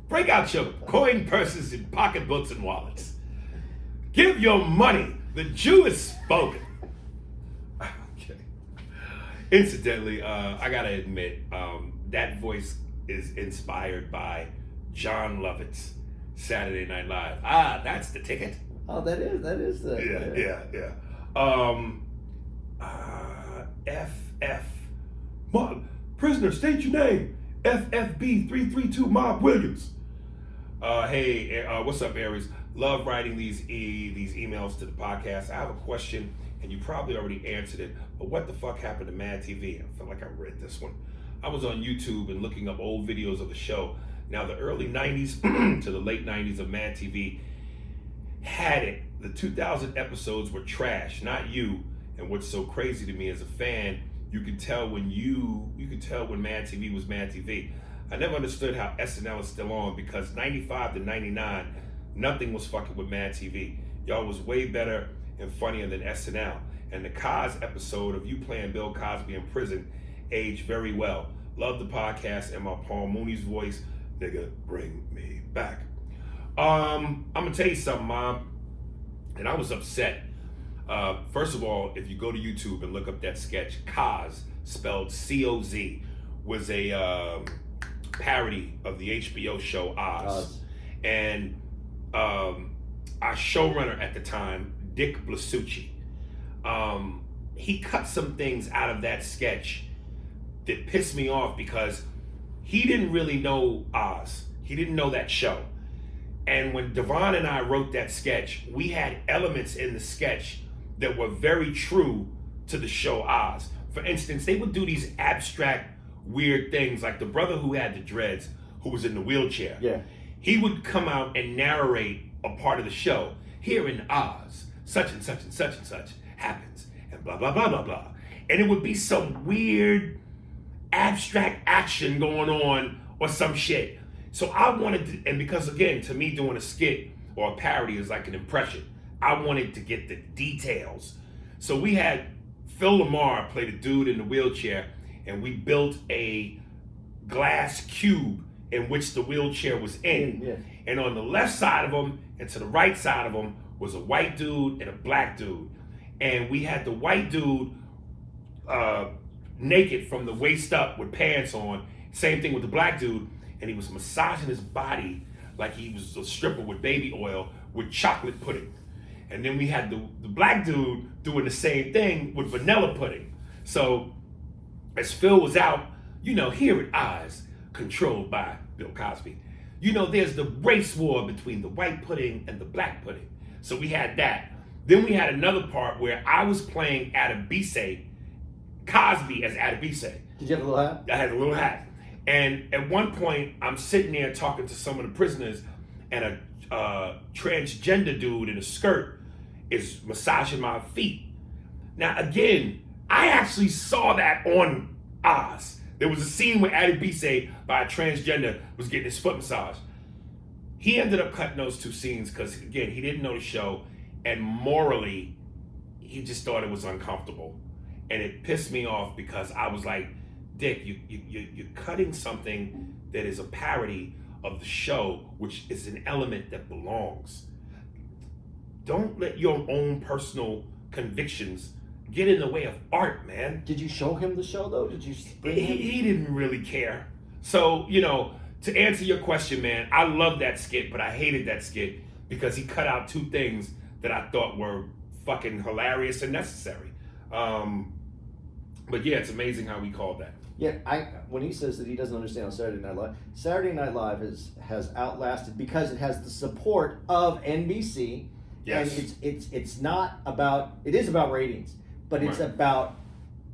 Break out your coin purses and pocketbooks and wallets. Give your money. The Jew is spoken. Okay. Incidentally, I gotta admit, that voice is inspired by John Lovett's Saturday Night Live. That's the ticket. Oh, that is the... Yeah. FF. Prisoner, state your name. FFB 332 Mob Williams. Hey, what's up, Aries? Love writing these emails to the podcast. I have a question, and you probably already answered it, but what the fuck happened to Mad TV? I feel like I read this one. I was on YouTube and looking up old videos of the show. Now, the early 90s to the late 90s of Mad TV had it. The 2000 episodes were trash, not you. And what's so crazy to me as a fan, you could tell when Mad TV was Mad TV. I never understood how SNL is still on, because 95 to 99, nothing was fucking with Mad TV. Y'all was way better and funnier than SNL. And the Cos episode of you playing Bill Cosby in prison aged very well. Love the podcast and my Paul Mooney's voice. Nigga, bring me back. I'm gonna tell you something, Mom. And I was upset. First of all, if you go to YouTube and look up that sketch, Cos, spelled C-O-Z, was a parody of the HBO show Oz. And our showrunner at the time, Dick Blasucci, he cut some things out of that sketch that pissed me off, because he didn't really know Oz. He didn't know that show. And when Devon and I wrote that sketch, we had elements in the sketch that were very true to the show Oz. For instance, they would do these abstract, weird things, like the brother who had the dreads, who was in the wheelchair. Yeah. He would come out and narrate a part of the show. Here in Oz, such and such and such and such happens, and blah, blah, blah, blah, blah. And it would be some weird, abstract action going on or some shit. So I wanted to, and because again, to me, doing a skit or a parody is like an impression. I wanted to get the details. So we had Phil Lamar play the dude in the wheelchair, and we built a glass cube in which the wheelchair was in. Yeah. And on the left side of him and to the right side of him was a white dude and a black dude. And we had the white dude naked from the waist up with pants on. Same thing with the black dude. And he was massaging his body like he was a stripper with baby oil with chocolate pudding. And then we had the black dude doing the same thing with vanilla pudding. So as Phil was out, here at Oz, controlled by Bill Cosby, there's the race war between the white pudding and the black pudding. So we had that. Then we had another part where I was playing Adebise, Cosby as Adebise. Did you have a little hat? I had a little hat. And at one point, I'm sitting there talking to some of the prisoners, and a transgender dude in a skirt is massaging my feet. Now, again, I actually saw that on Oz. There was a scene where Adebise, by a transgender, was getting his foot massaged. He ended up cutting those two scenes because, again, he didn't know the show, and morally, he just thought it was uncomfortable. And it pissed me off because I was like, Dick, you're cutting something that is a parody of the show, which is an element that belongs. Don't let your own personal convictions get in the way of art, man. Did you show him the show though? Did you bring him? He didn't really care. So, to answer your question, man, I love that skit, but I hated that skit because he cut out two things that I thought were fucking hilarious and necessary. But yeah, it's amazing how he called that. Yeah, when he says that he doesn't understand on Saturday Night Live has outlasted because it has the support of NBC. Yes. And it's not about, it is about ratings, but it's about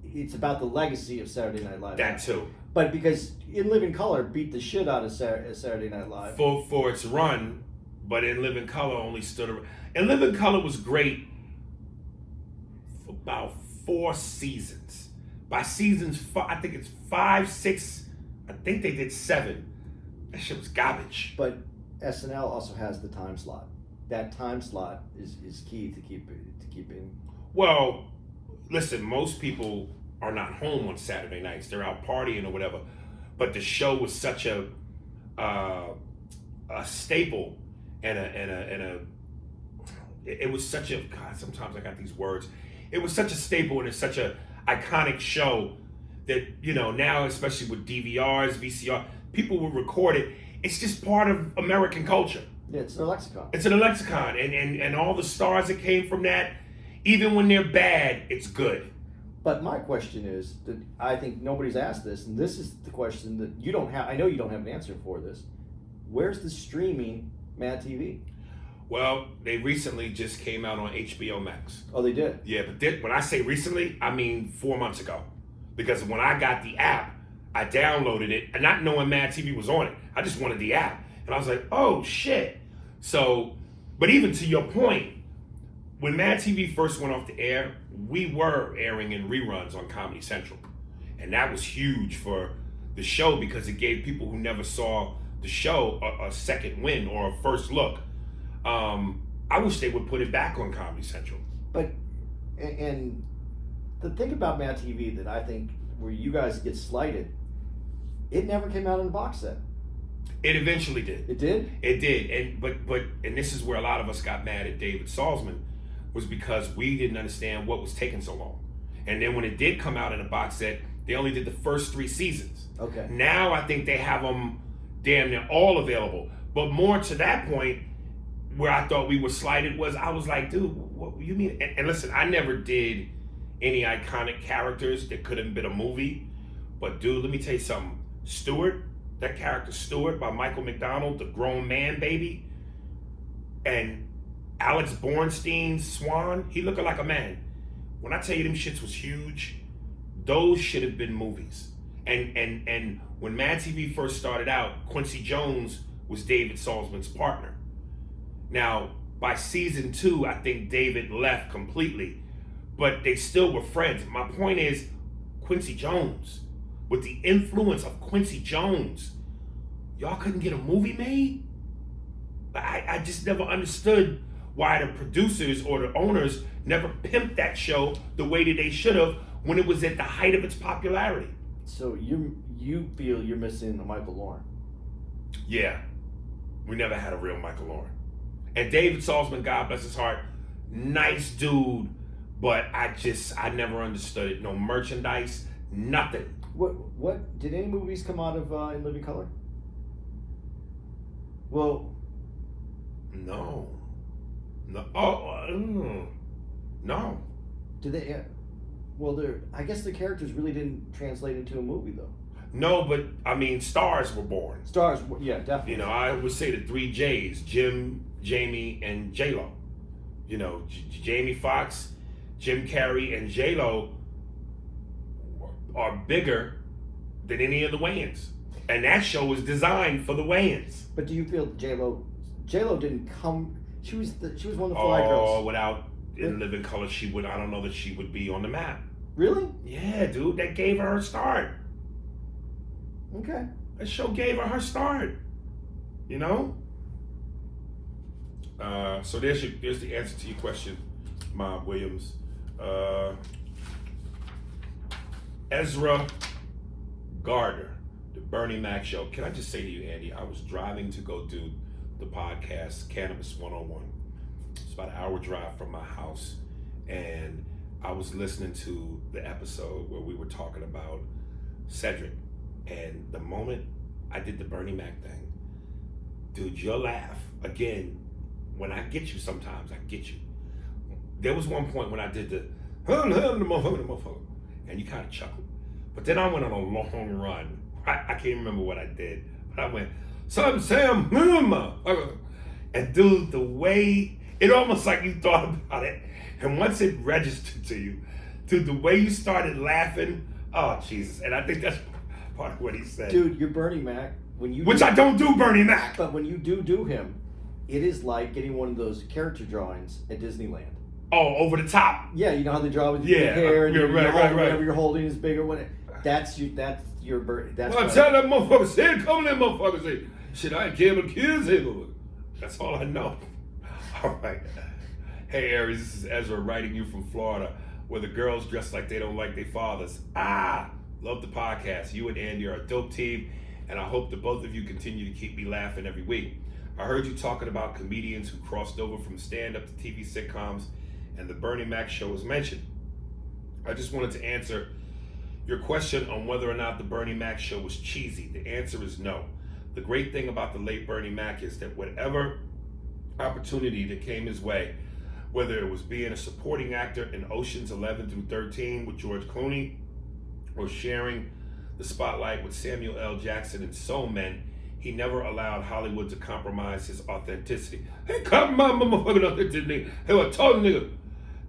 the legacy of Saturday Night Live. That too. But because In Living Color beat the shit out of Saturday Night Live for its run, but In Living Color only stood around. In Living Color was great for about 4 seasons. By seasons 5, I think it's 5, 6. I think they did 7. That shit was garbage. But SNL also has the time slot. That time slot is key to keeping. Well, listen, most people are not home on Saturday nights. They're out partying or whatever. But the show was such a staple it was such a, God, sometimes I got these words. It was such a staple and it's such a iconic show that, now, especially with DVRs, VCR, people will record it. It's just part of American culture. Yeah, it's a lexicon. It's in a lexicon, and all the stars that came from that, even when they're bad, it's good. But my question is that I think nobody's asked this, and this is the question that you don't have. I know you don't have an answer for this. Where's the streaming Mad TV? Well, they recently just came out on HBO Max. Oh, they did? Yeah, but when I say recently, I mean 4 months ago. Because when I got the app, I downloaded it, and not knowing Mad TV was on it. I just wanted the app. And I was like, oh, shit. So, but even to your point, when Mad TV first went off the air, we were airing in reruns on Comedy Central. And that was huge for the show because it gave people who never saw the show a second win or a first look. I wish they would put it back on Comedy Central. But, and the thing about Mad TV that I think where you guys get slighted, it never came out in a box set. It eventually did. It did? It did. And this is where a lot of us got mad at David Salzman, was because we didn't understand what was taking so long. And then when it did come out in a box set, they only did the first 3 seasons. Okay. Now I think they have them damn near all available. But more to that point, where I thought we were slighted was, I was like, dude, what you mean? And listen, I never did any iconic characters that could have been a movie. But dude, let me tell you something. Stewart, that character Stewart by Michael McDonald, the grown man baby, and Alex Bornstein's Swan, he looking like a man. When I tell you them shits was huge, those should have been movies. And when Mad TV first started out, Quincy Jones was David Salzman's partner. Now, by season 2, I think David left completely, but they still were friends. My point is, Quincy Jones, with the influence of Quincy Jones, y'all couldn't get a movie made? I just never understood why the producers or the owners never pimped that show the way that they should have when it was at the height of its popularity. So you feel you're missing a Michael Lauren? Yeah, we never had a real Michael Lauren. And David Salzman, God bless his heart, nice dude, but I never understood it. No merchandise, nothing. What did any movies come out of In Living Color? Well, no. No. Did they? Well, I guess the characters really didn't translate into a movie though. No, but I mean, stars were born. Stars, yeah, definitely. I would say the 3 J's: Jim, Jamie, and J-Lo. Jamie Foxx, Jim Carrey, and J-Lo are bigger than any of the Wayans. And that show was designed for the Wayans. But do you feel J-Lo didn't come? She was one of the fly girls. Oh, without In Living Color, I don't know that she would be on the map. Really? Yeah, dude, that gave her start. Okay. That show gave her start. So there's the answer to your question, Mob Williams. Ezra Gardner, the Bernie Mac Show. Can I just say to you, Andy, I was driving to go do the podcast, Cannabis 101. It's about an hour drive from my house. And I was listening to the episode where we were talking about Cedric. And the moment I did the Bernie Mac thing, dude, your laugh, again, when I get you sometimes, I get you. There was one point when I did the motherfucker, and you kind of chuckled. But then I went on a long run. I can't remember what I did, but I went, Sam, and dude, the way, it almost like you thought about it. And once it registered to you, dude, the way you started laughing, oh, Jesus. And I think that's part of what he said. Dude, you're Bernie Mac. Which I don't do Bernie Mac. But when you do him, it is like getting one of those character drawings at Disneyland. Oh, over the top. Yeah, you know how they draw with your hair and whatever you're holding is bigger. That's your Bernie. That's well, tell that motherfucker, say, come that motherfucker, say, shit, I ain't care what kids say. That's all I know. All right. Hey, Aries, this is Ezra writing you from Florida, where the girls dress like they don't like their fathers. Love the podcast. You and Andy are a dope team, and I hope that both of you continue to keep me laughing every week. I heard you talking about comedians who crossed over from stand-up to TV sitcoms, and the Bernie Mac show was mentioned. I just wanted to answer your question on whether or not the Bernie Mac show was cheesy. The answer is no. The great thing about the late Bernie Mac is that whatever opportunity that came his way, whether it was being a supporting actor in Oceans 11 through 13 with George Clooney, or sharing the spotlight with Samuel L. Jackson in Soul Men, he never allowed Hollywood to compromise his authenticity. Hey, compromise my motherfucking authenticity. Hey, I told nigga.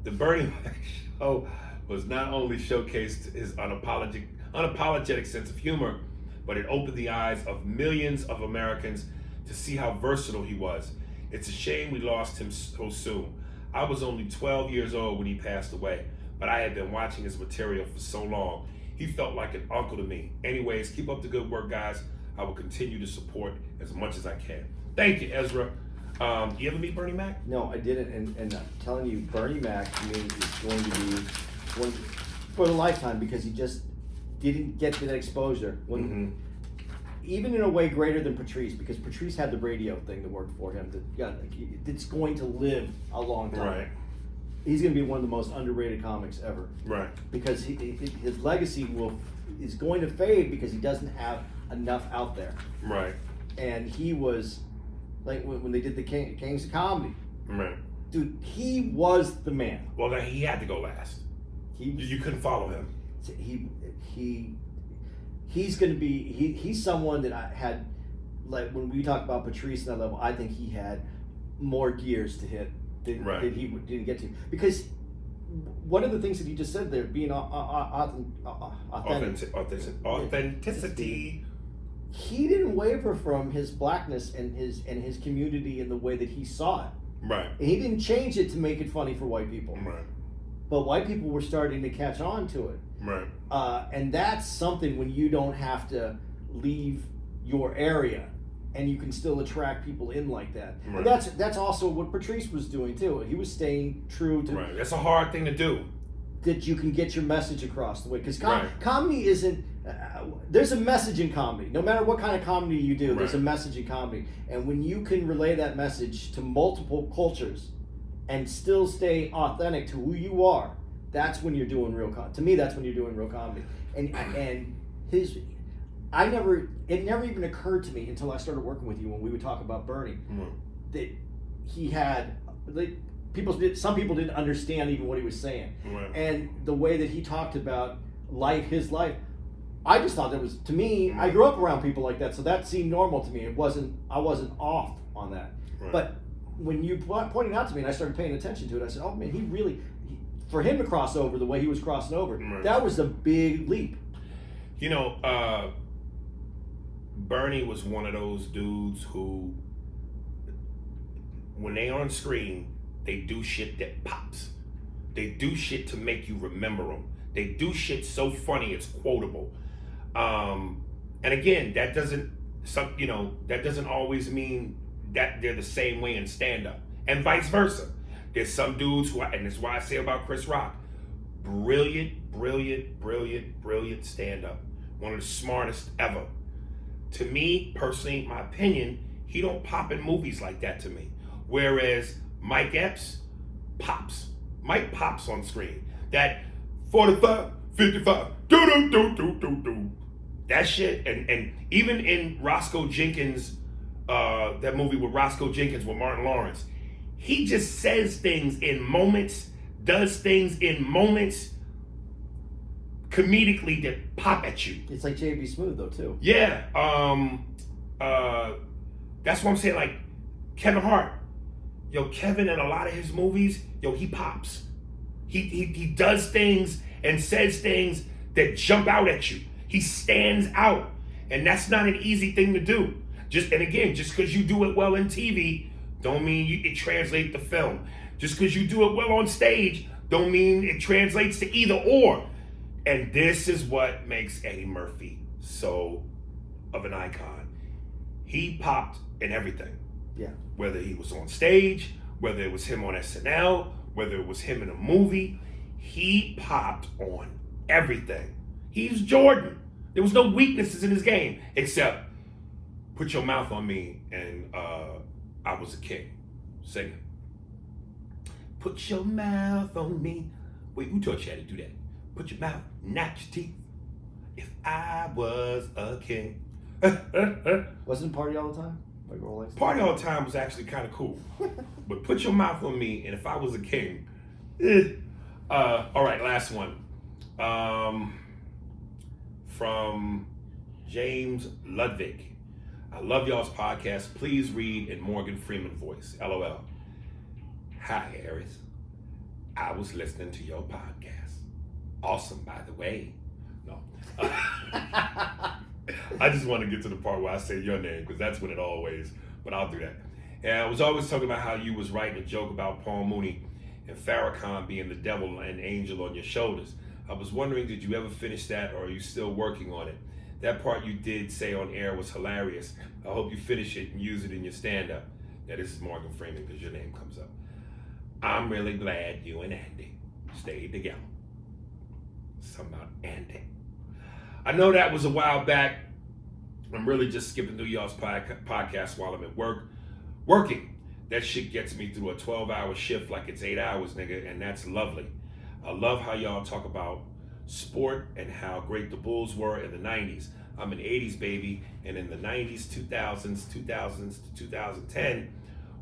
The Bernie Mac show was not only showcased his unapologetic sense of humor, but it opened the eyes of millions of Americans to see how versatile he was. It's a shame we lost him so soon. I was only 12 years old when he passed away, but I had been watching his material for so long. He felt like an uncle to me. Anyways, keep up the good work, guys. I will continue to support as much as I can. Thank you, Ezra. You ever meet Bernie Mac? No, I didn't. And I'm telling you, Bernie Mac to me is going to be one for a lifetime because he just didn't get that exposure. Even in a way greater than Patrice, because Patrice had the radio thing that worked for him. It's going to live a long time. Right. He's going to be one of the most underrated comics ever. Right. Because his legacy is going to fade because he doesn't have enough out there. Right. And he was, like when they did the Kings of Comedy. Right. Dude, he was the man. Well, then he had to go last. You couldn't follow him. He's going to be, he's someone that I had, like when we talk about Patrice and that level, I think he had more gears to hit that he didn't get to. Because one of the things that you just said there, being authenticity, he didn't waver from his blackness and his community in the way that he saw it. Right. And he didn't change it to make it funny for white people. Right. But white people were starting to catch on to it. Right. And that's something when you don't have to leave your area and you can still attract people in like that. Right. And that's also what Patrice was doing too. He was staying true to... Right. That's a hard thing to do. That you can get your message across the way. Because comedy isn't... there's a message in comedy. No matter what kind of comedy you do, there's a message in comedy. And when you can relay that message to multiple cultures and still stay authentic to who you are, that's when you're doing real comedy. To me, that's when you're doing real comedy. And it never even occurred to me until I started working with you when we would talk about Bernie, that he had, some people didn't understand even what he was saying. Right. And the way that he talked about his life, I just thought that was, to me, I grew up around people like that, so that seemed normal to me. I wasn't off on that. Right. But when you pointed out to me and I started paying attention to it, I said, oh man, for him to cross over the way he was crossing over, that was a big leap. You know, Bernie was one of those dudes who, when they on screen, they do shit that pops. They do shit to make you remember them. They do shit so funny it's quotable. And again, that doesn't always mean that they're the same way in stand-up, and vice versa. There's some dudes who, and that's why I say about Chris Rock, brilliant stand-up, one of the smartest ever. To me, personally, my opinion, he don't pop in movies like that to me. Whereas Mike Epps pops. Mike pops on screen. That 45, 55, do. That shit, and even in Roscoe Jenkins, that movie with Roscoe Jenkins with Martin Lawrence, he just says things in moments, does things in moments comedically that pop at you. It's like J.B. Smoove though too. Yeah, that's what I'm saying. Like Kevin Hart, Kevin in a lot of his movies, he pops. He does things and says things that jump out at you. He stands out, and that's not an easy thing to do. Just because you do it well in TV, don't mean it translates to film. Just because you do it well on stage, don't mean it translates to either or. And this is what makes Eddie Murphy so of an icon. He popped in everything. Yeah. Whether he was on stage, whether it was him on SNL, whether it was him in a movie, he popped on everything. He's Jordan. There was no weaknesses in his game except put your mouth on me and I was a king. Sing it. Put your mouth on me. Wait, who taught you how to do that? Put your mouth, not your teeth. If I was a king. Wasn't Party All the Time? Like Rolex? Party All the Time was actually kind of cool. But put your mouth on me, and if I was a king. All right, last one. From James Ludwig. I love y'all's podcast. Please read in Morgan Freeman voice. LOL. Hi, Aries. I was listening to your podcast. Awesome, by the way. No. I just want to get to the part where I say your name, because that's when it always, but I'll do that. And I was always talking about how you was writing a joke about Paul Mooney and Farrakhan being the devil and angel on your shoulders. I was wondering, did you ever finish that, or are you still working on it? That part you did say on air was hilarious. I hope you finish it and use it in your stand-up. Yeah, this is Morgan Freeman, because your name comes up. I'm really glad you and Andy stayed together. Something about Andy. I know that was a while back. I'm really just skipping through y'all's podcast while I'm at working. That shit gets me through a 12-hour shift like it's 8 hours, nigga, and that's lovely. I love how y'all talk about sport and how great the Bulls were in the 90s. I'm an 80s baby, and in the 90s, 2000s to 2010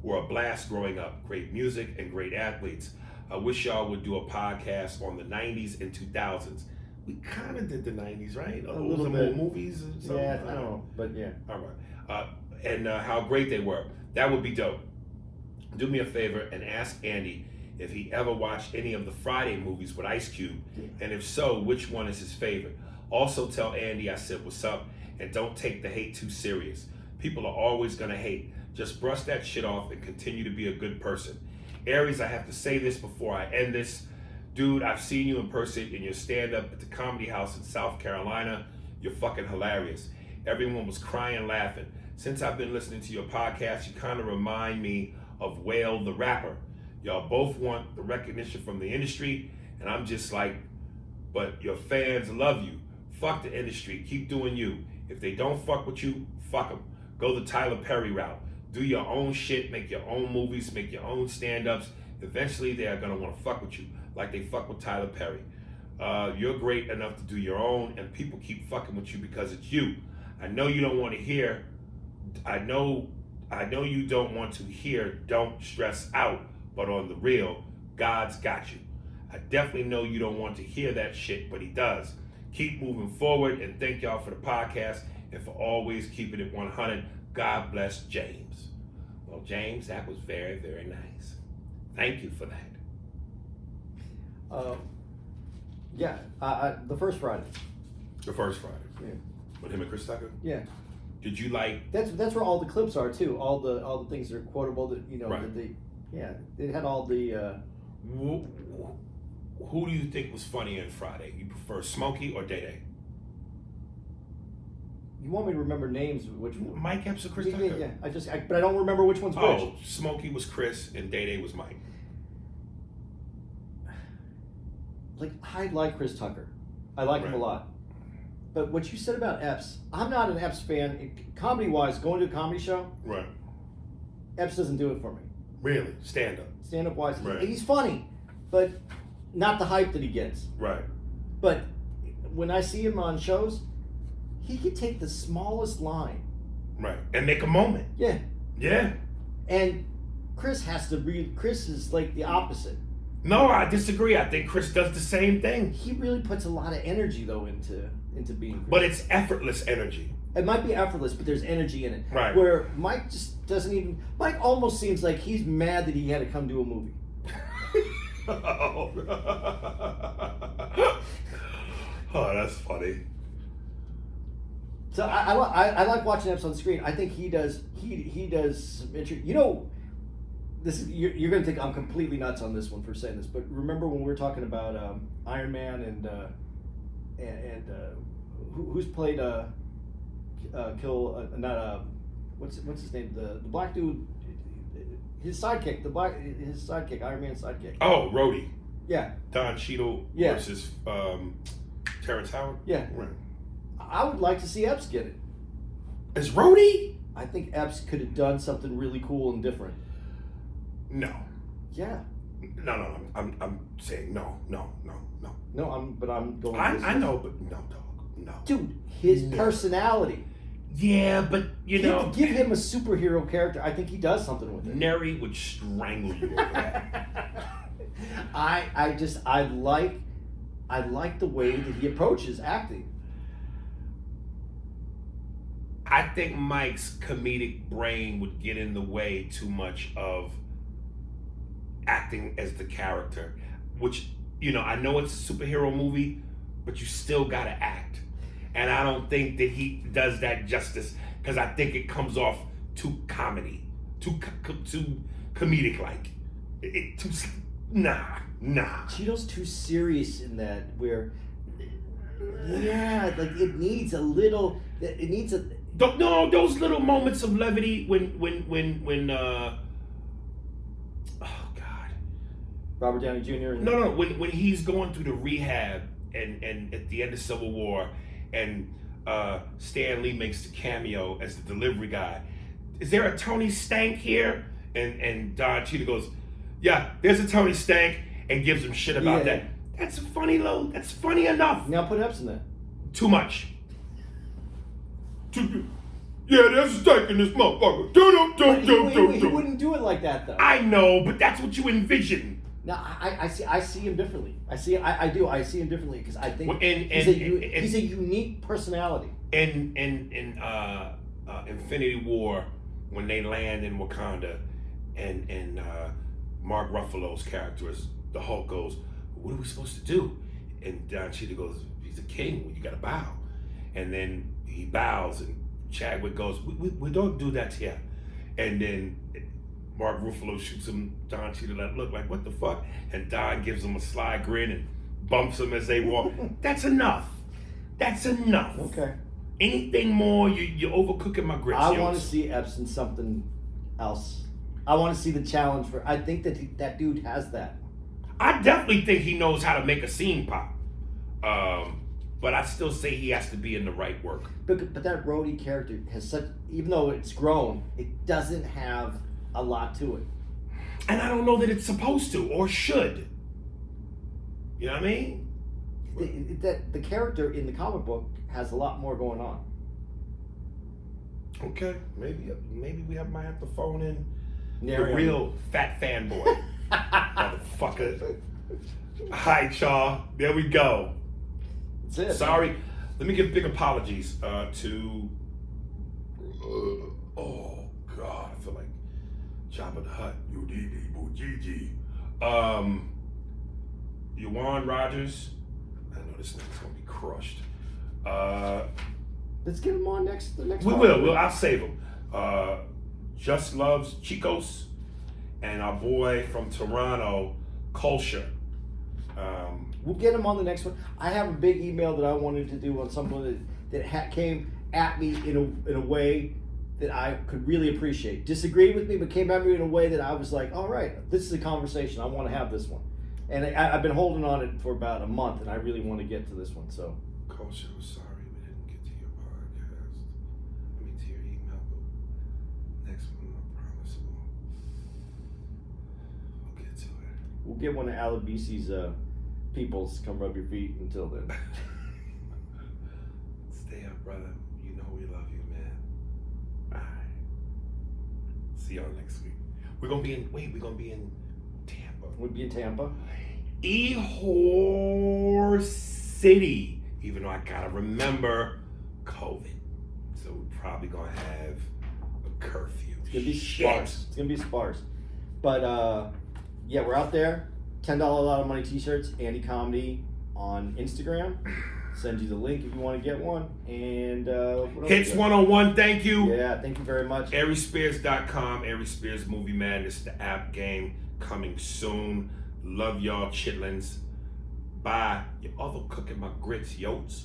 were a blast growing up. Great music and great athletes. I wish y'all would do a podcast on the 90s and 2000s. We kind of did the 90s, right? A little bit. More movies or something? Yeah, I don't know, but yeah. All right. And how great they were. That would be dope. Do me a favor and ask Andy if he ever watched any of the Friday movies with Ice Cube, and if so, which one is his favorite. Also tell Andy I said what's up, and don't take the hate too serious. People are always gonna hate. Just brush that shit off and continue to be a good person. Aries, I have to say this before I end this. Dude, I've seen you in person in your stand-up at the Comedy House in South Carolina. You're fucking hilarious. Everyone was crying, laughing. Since I've been listening to your podcast, you kind of remind me of Whale the rapper. Y'all both want the recognition from the industry, and I'm just like, but your fans love you. Fuck the industry. Keep doing you. If they don't fuck with you, fuck them. Go the Tyler Perry route. Do your own shit, make your own movies, make your own stand-ups. Eventually, they are going to want to fuck with you, like they fuck with Tyler Perry. You're great enough to do your own, and people keep fucking with you because it's you. I know you don't want to hear, I know you don't want to hear don't stress out, but on the real, God's got you. I definitely know you don't want to hear that shit, but he does. Keep moving forward, and thank y'all for the podcast and for always keeping it 100. God bless James. Well, James, that was very, very nice. Thank you for that. The first Friday. The first Friday. Yeah. With him and Chris Tucker? Yeah. Did you like... That's where all the clips are too. All the things that are quotable that right. It had all the Who do you think was funny in Friday? You prefer Smokey or Day Day? You want me to remember names? Which one? Mike Epps or Chris Tucker? Yeah. But I don't remember which one's which. Oh, Smokey was Chris and Day Day was Mike. I like Chris Tucker. I like him a lot. But what you said about Epps, I'm not an Epps fan. Comedy-wise, going to a comedy show, Right. Epps doesn't do it for me. Really? Stand up. Stand-up wise, Right. he's funny, but not the hype that he gets. Right. But when I see him on shows, he can take the smallest line. Right. And make a moment. Yeah. Yeah. And Chris Chris is like the opposite. No, I disagree. I think Chris does the same thing. He really puts a lot of energy though into being Chris. But it's effortless energy. It might be effortless, but there's energy in it. Right. Where Mike just doesn't even. Mike almost seems like he's mad that he had to come do a movie. Oh, that's funny. So I like watching Epps on screen. I think he does some you know, this is you're gonna think I'm completely nuts on this one for saying this, but remember when we were talking about Iron Man and who's played what's his name, the black dude, his sidekick, Iron Man's sidekick. Oh, Rhodey. Yeah. Don Cheadle Yeah. versus Terrence Howard. Yeah. Right. I would like to see Epps get it. Is Rhodey? I think Epps could have done something really cool and different. No. Yeah. No. I'm saying no. No, I'm going. I know, but no, dog. No. Dude, his personality. Yeah, but give him a superhero character. I think he does something with it. Neri would strangle you over that. I like the way that he approaches acting. I think Mike's comedic brain would get in the way too much of acting as the character, which, I know it's a superhero movie, but you still gotta act. And I don't think that he does that justice, because I think it comes off too comedy, too comedic-like. Nah. Cheeto's too serious in that, where, like it needs a little, No, those little moments of levity when oh God, Robert Downey Jr. No, when he's going through the rehab and at the end of Civil War, and Stan Lee makes the cameo as the delivery guy. Is there a Tony Stank here? And Don Cheadle goes, yeah, there's a Tony Stank, and gives him shit about that. That's funny enough. Now put Epps in that. Too much. Yeah, there's a steak in this motherfucker. He wouldn't do it like that though. I know, but that's what you envision. No, I see him differently. I see him differently because I think he's a unique personality. In Infinity War, when they land in Wakanda, and Mark Ruffalo's character as the Hulk goes, what are we supposed to do? And Don Cheadle goes, he's a king, you gotta bow. And then he bows, and Chadwick goes, we don't do that here. And then Mark Ruffalo shoots him, Don Cheadle that look like, what the fuck? And Don gives him a sly grin and bumps him as they walk. That's enough. Okay. Anything more, you're overcooking my grits. I want to see Epps in something else. I want to see the challenge for. I think that dude has that. I definitely think he knows how to make a scene pop. But I still say he has to be in the right work. But that Rhodey character has such, even though it's grown, it doesn't have a lot to it. And I don't know that it's supposed to or should. You know what I mean? The character in the comic book has a lot more going on. Okay, maybe might have to phone in Yeah, the real fat fanboy. Motherfucker. Hi, y'all. There we go. That's it. Sorry. Let me give big apologies to. Oh God, I feel like Jabba the Hutt. Yuan Rogers. I know this nigga's gonna be crushed. Let's get him on next. The next. We one. will. I'll save him. Just Loves Chicos, and our boy from Toronto, Culture. We'll get him on the next one. I have a big email that I wanted to do on someone that came at me in a way that I could really appreciate. Disagreed with me, but came at me in a way that I was like, all right, this is a conversation. I want to have this one. And I've been holding on it for about a month, and I really want to get to this one. So. Culture, I'm sorry, man. We'll get one of Alabisi's peoples to come rub your feet until then. Stay up, brother. You know we love you, man. All right. See y'all next week. We're gonna be in Tampa. We'll be in Tampa. Ehor City. Even though I gotta remember COVID. So we're probably gonna have a curfew. It's gonna be sparse. It's gonna be sparse. But yeah, we're out there. $10 a lot of money t-shirts, Andy Comedy on Instagram. Send you the link if you want to get one. And what else Hits we got? 101, thank you. Yeah, thank you very much. AriesSpears.com, Aries Spears Movie Madness, the app game coming soon. Love y'all chitlins. Bye. Your other cooking my grits, yotes.